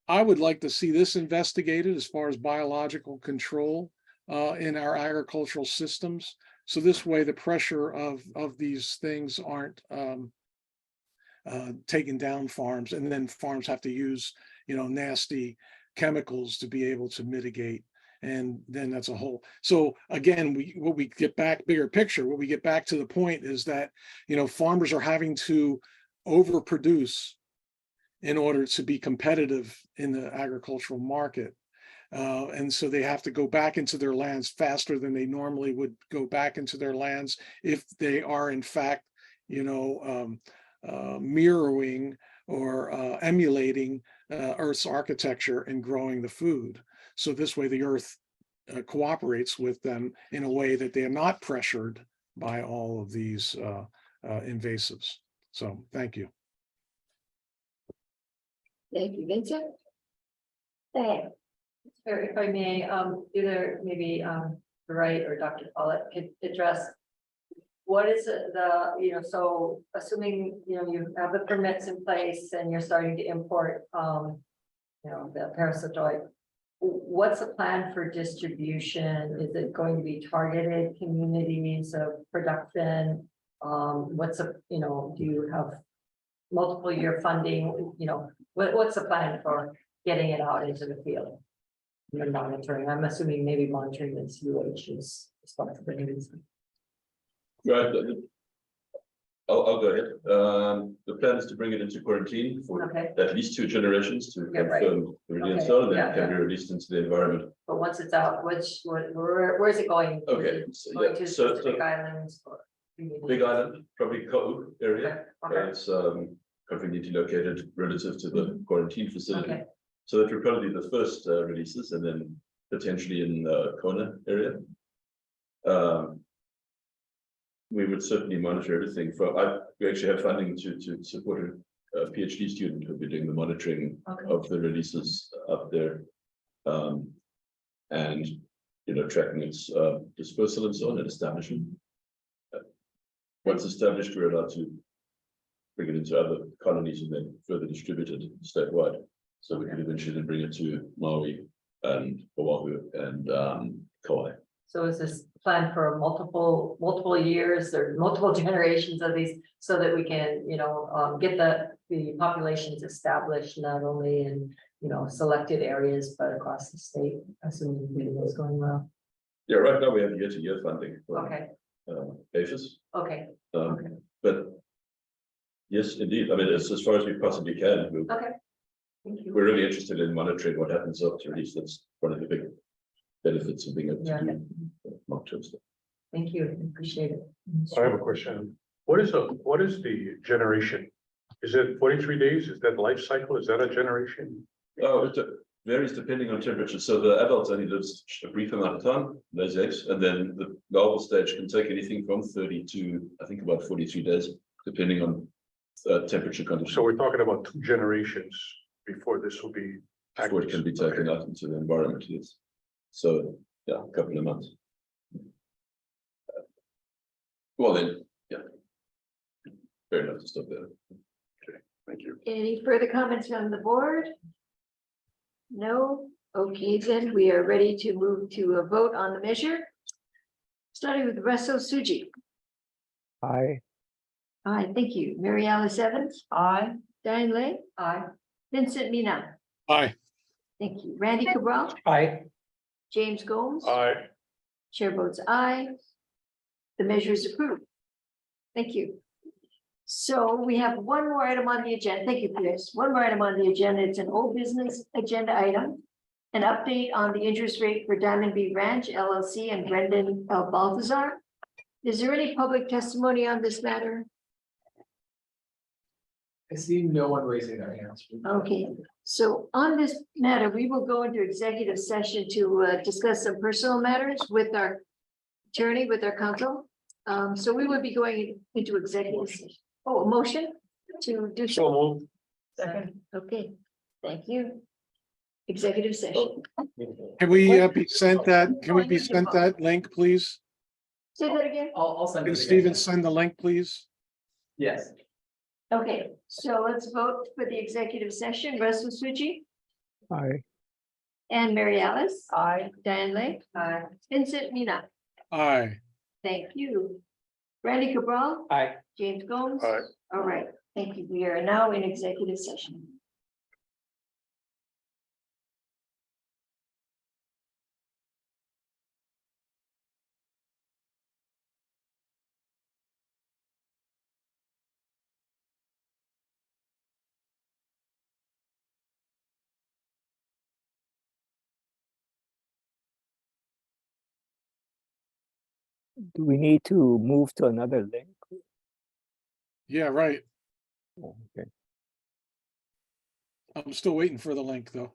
I would like to see this investigated as far as biological control in our agricultural systems. So this way the pressure of these things aren't taking down farms, and then farms have to use, nasty chemicals to be able to mitigate. And then that's a whole. So again, what we get back to the point is that, farmers are having to overproduce in order to be competitive in the agricultural market. And so they have to go back into their lands faster than they normally would go back into their lands if they are in fact, mirroring or emulating Earth's architecture and growing the food. So this way the Earth cooperates with them in a way that they are not pressured by all of these invasives. So thank you. Thank you, Vincent. Thanks. If I may, either maybe Wright or Dr. Follett could address what is so assuming, you have the permits in place and you're starting to import, the parasitoid, what's the plan for distribution? Is it going to be targeted communities of production? Do you have multiple year funding? What's the plan for getting it out into the field. And monitoring, I'm assuming maybe monitoring this UH's responsibilities. Right, I'll go ahead. The plan is to bring it into quarantine for Okay. at least 2 generations to Yeah, right. confirm the release, Okay, and then yeah, it can be yeah. released into the environment. But once it's out, where is it going? Okay, Is it so, going yeah, to so- specific so- islands or? Big Island, probably Ko'u area. Okay. It's conveniently located relative to the quarantine facility. Okay. So that will probably be the first releases, and then potentially in Kona area. We would certainly monitor everything we actually have funding to support a PhD student who'll be doing the monitoring Okay. of the releases up there. And, tracking its dispersal and so on and establishment. Once established, we're allowed to bring it into other colonies and then further distribute it statewide. So we could eventually bring it to Maui and Oahu and Kauai. So is this planned for multiple years or multiple generations of these, so that we can, get the populations established not only in, selected areas, but across the state, assuming everything is going well? Yeah, right now we have year-to-year funding. from, Okay, APHIS. okay, But yes, indeed, I mean, as far as we possibly can, okay. Thank you. we're really interested in monitoring what happens after release. That's one of the big benefits of being able to Yeah. do long-term stuff. Thank you, appreciate it. I have a question. What is the generation? Is it 43 days? Is that life cycle? Is that a generation? Oh, it varies depending on temperature. So the adult only lives a brief amount of time, lays eggs, and then the larval stage can take anything from 30 to, I think, about 43 days, depending on temperature conditions. So we're talking about 2 generations before this will be. Before it can be taken out into the environment, yes. So, yeah, a couple of months. Well then, yeah. Fair enough to stop there. Okay, thank you. Any further comments from the board? No? Okay, then we are ready to move to a vote on the measure. Starting with Russell Suji. Aye. Aye, thank you. Mary Alice Evans. Aye. Diane Lay. Aye. Vincent Mina. Aye. Thank you. Randy Cabral. Aye. James Gomes. Aye. Chair votes aye. The measure is approved. Thank you. So we have one more item on the agenda. Thank you, Chris. One more item on the agenda. It's an old business agenda item. An update on the interest rate for Diamond B Ranch LLC and Brendan L. Balthazar. Is there any public testimony on this matter? I see no one raising their hands. Okay, so on this matter, we will go into executive session to discuss some personal matters with our attorney, with our counsel. So we will be going into executive session. Oh, a motion to do so. moved. Second. Okay, thank you. Executive session. Can we be sent that, can we be sent that link, please? Say that again. I'll send it Can again. Steven send the link, please? Yes. Okay, so let's vote for the executive session. Russell Suji Aye. and Mary Alice. Aye. Diane Lake. Aye. Vincent Mina. Aye. Thank you. Randy Cabral. Aye. James Gomes. Aye. All right, thank you. We are now in executive session. Do we need to move to another link? Yeah, right. Oh, okay. I'm still waiting for the link, though.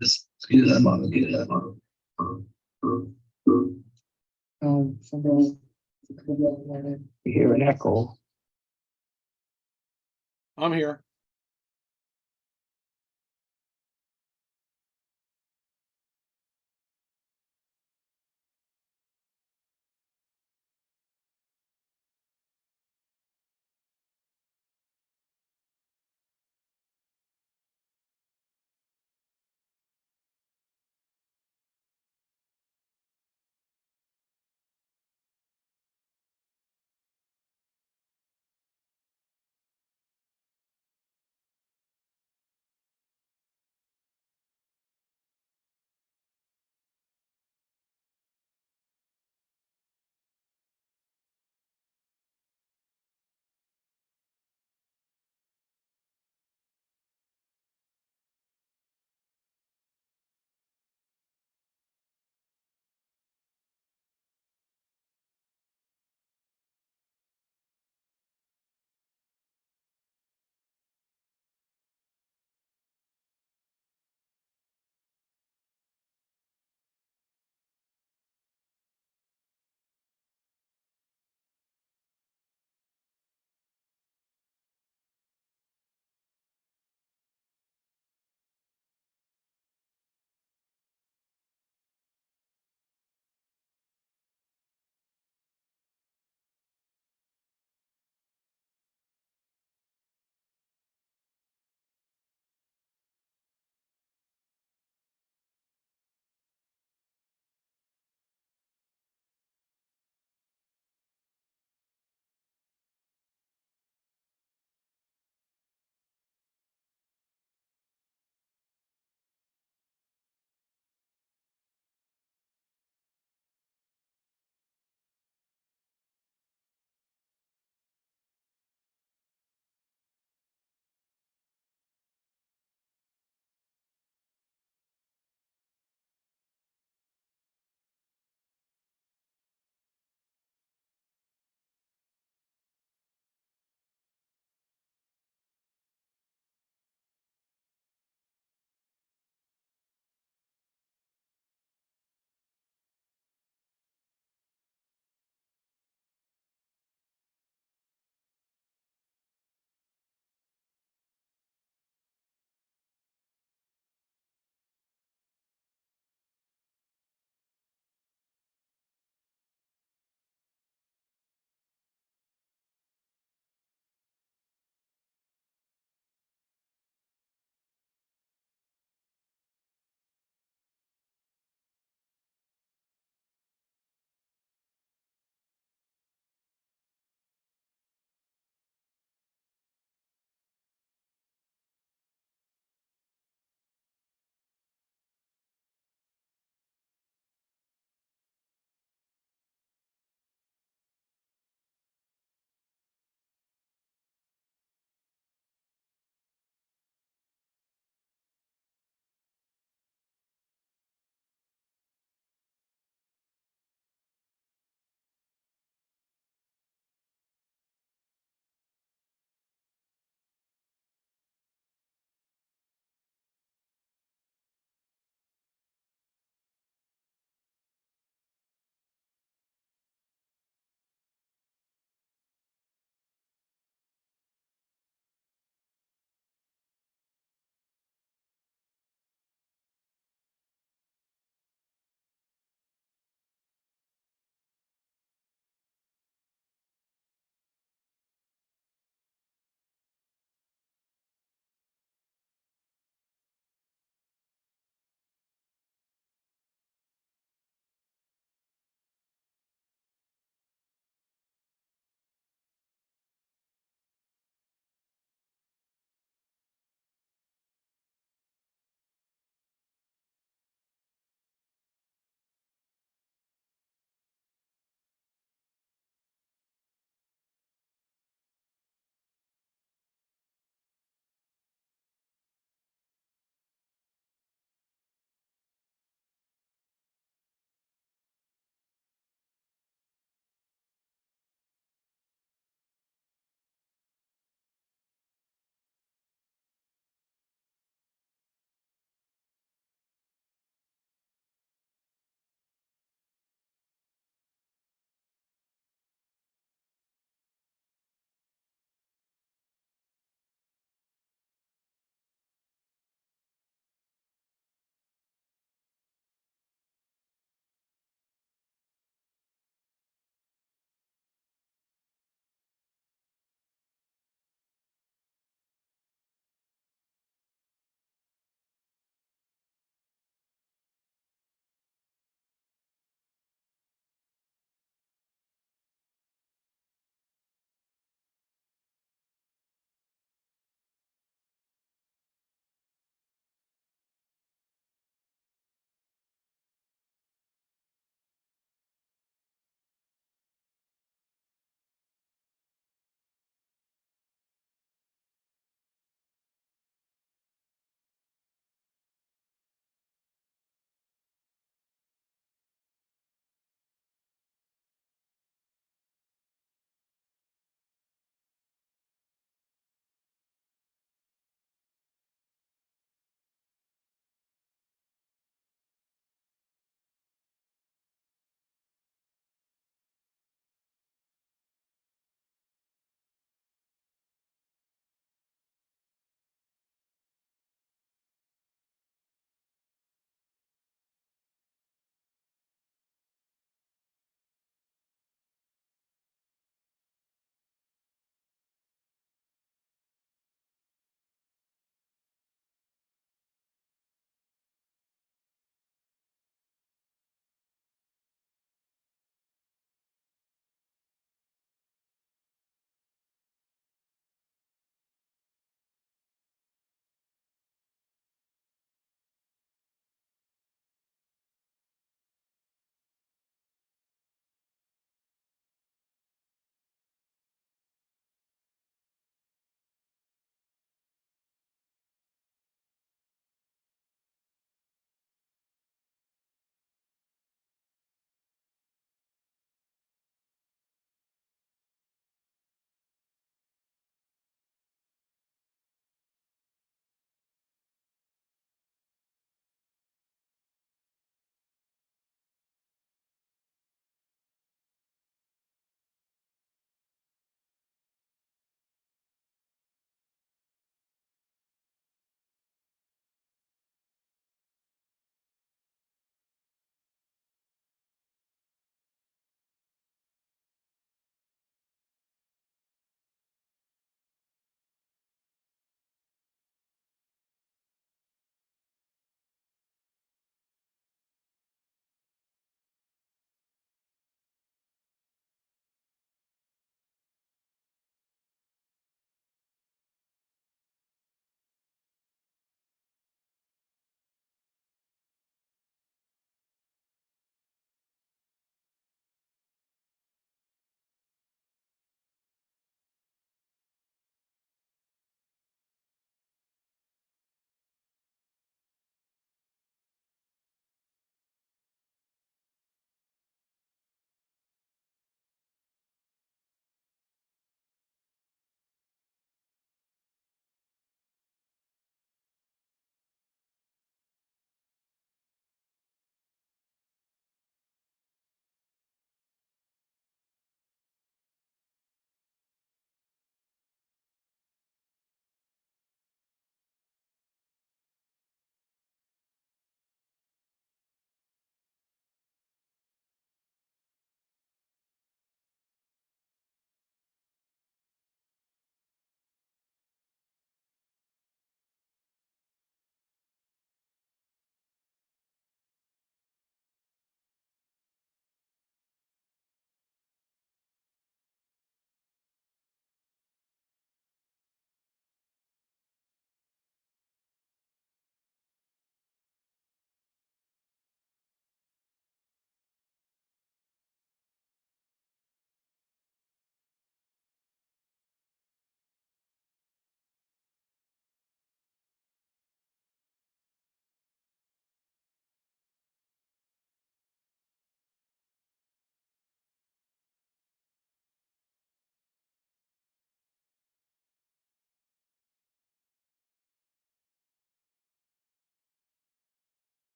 You hear an echo. I'm here.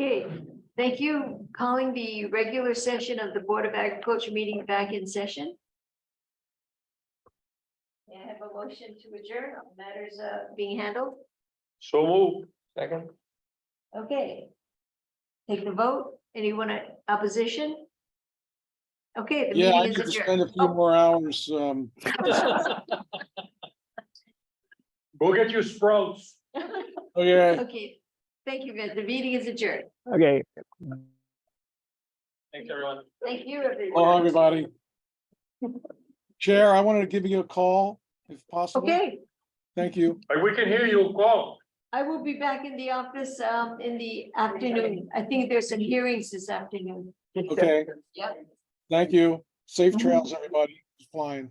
Okay, thank you. Calling the regular session of the Board of Agriculture meeting back in session. May I have a motion to adjourn on matters being handled? So move. Second. Okay. Take the vote. Anyone in opposition? Okay, the Yeah, I meeting need is to spend a adjourned. few more hours. Go get your sprouts. Okay, Okay, thank you, Vince. The meeting is adjourned. Okay. Thanks, everyone. Thank you, everyone. hello, everybody. Chair, I wanted to give you a call if possible. Okay, Thank you. Like, we can hear you call. I will be back in the office in the afternoon. I think there's some hearings this afternoon. Okay, Yep. thank you. Safe trails, everybody. Flying.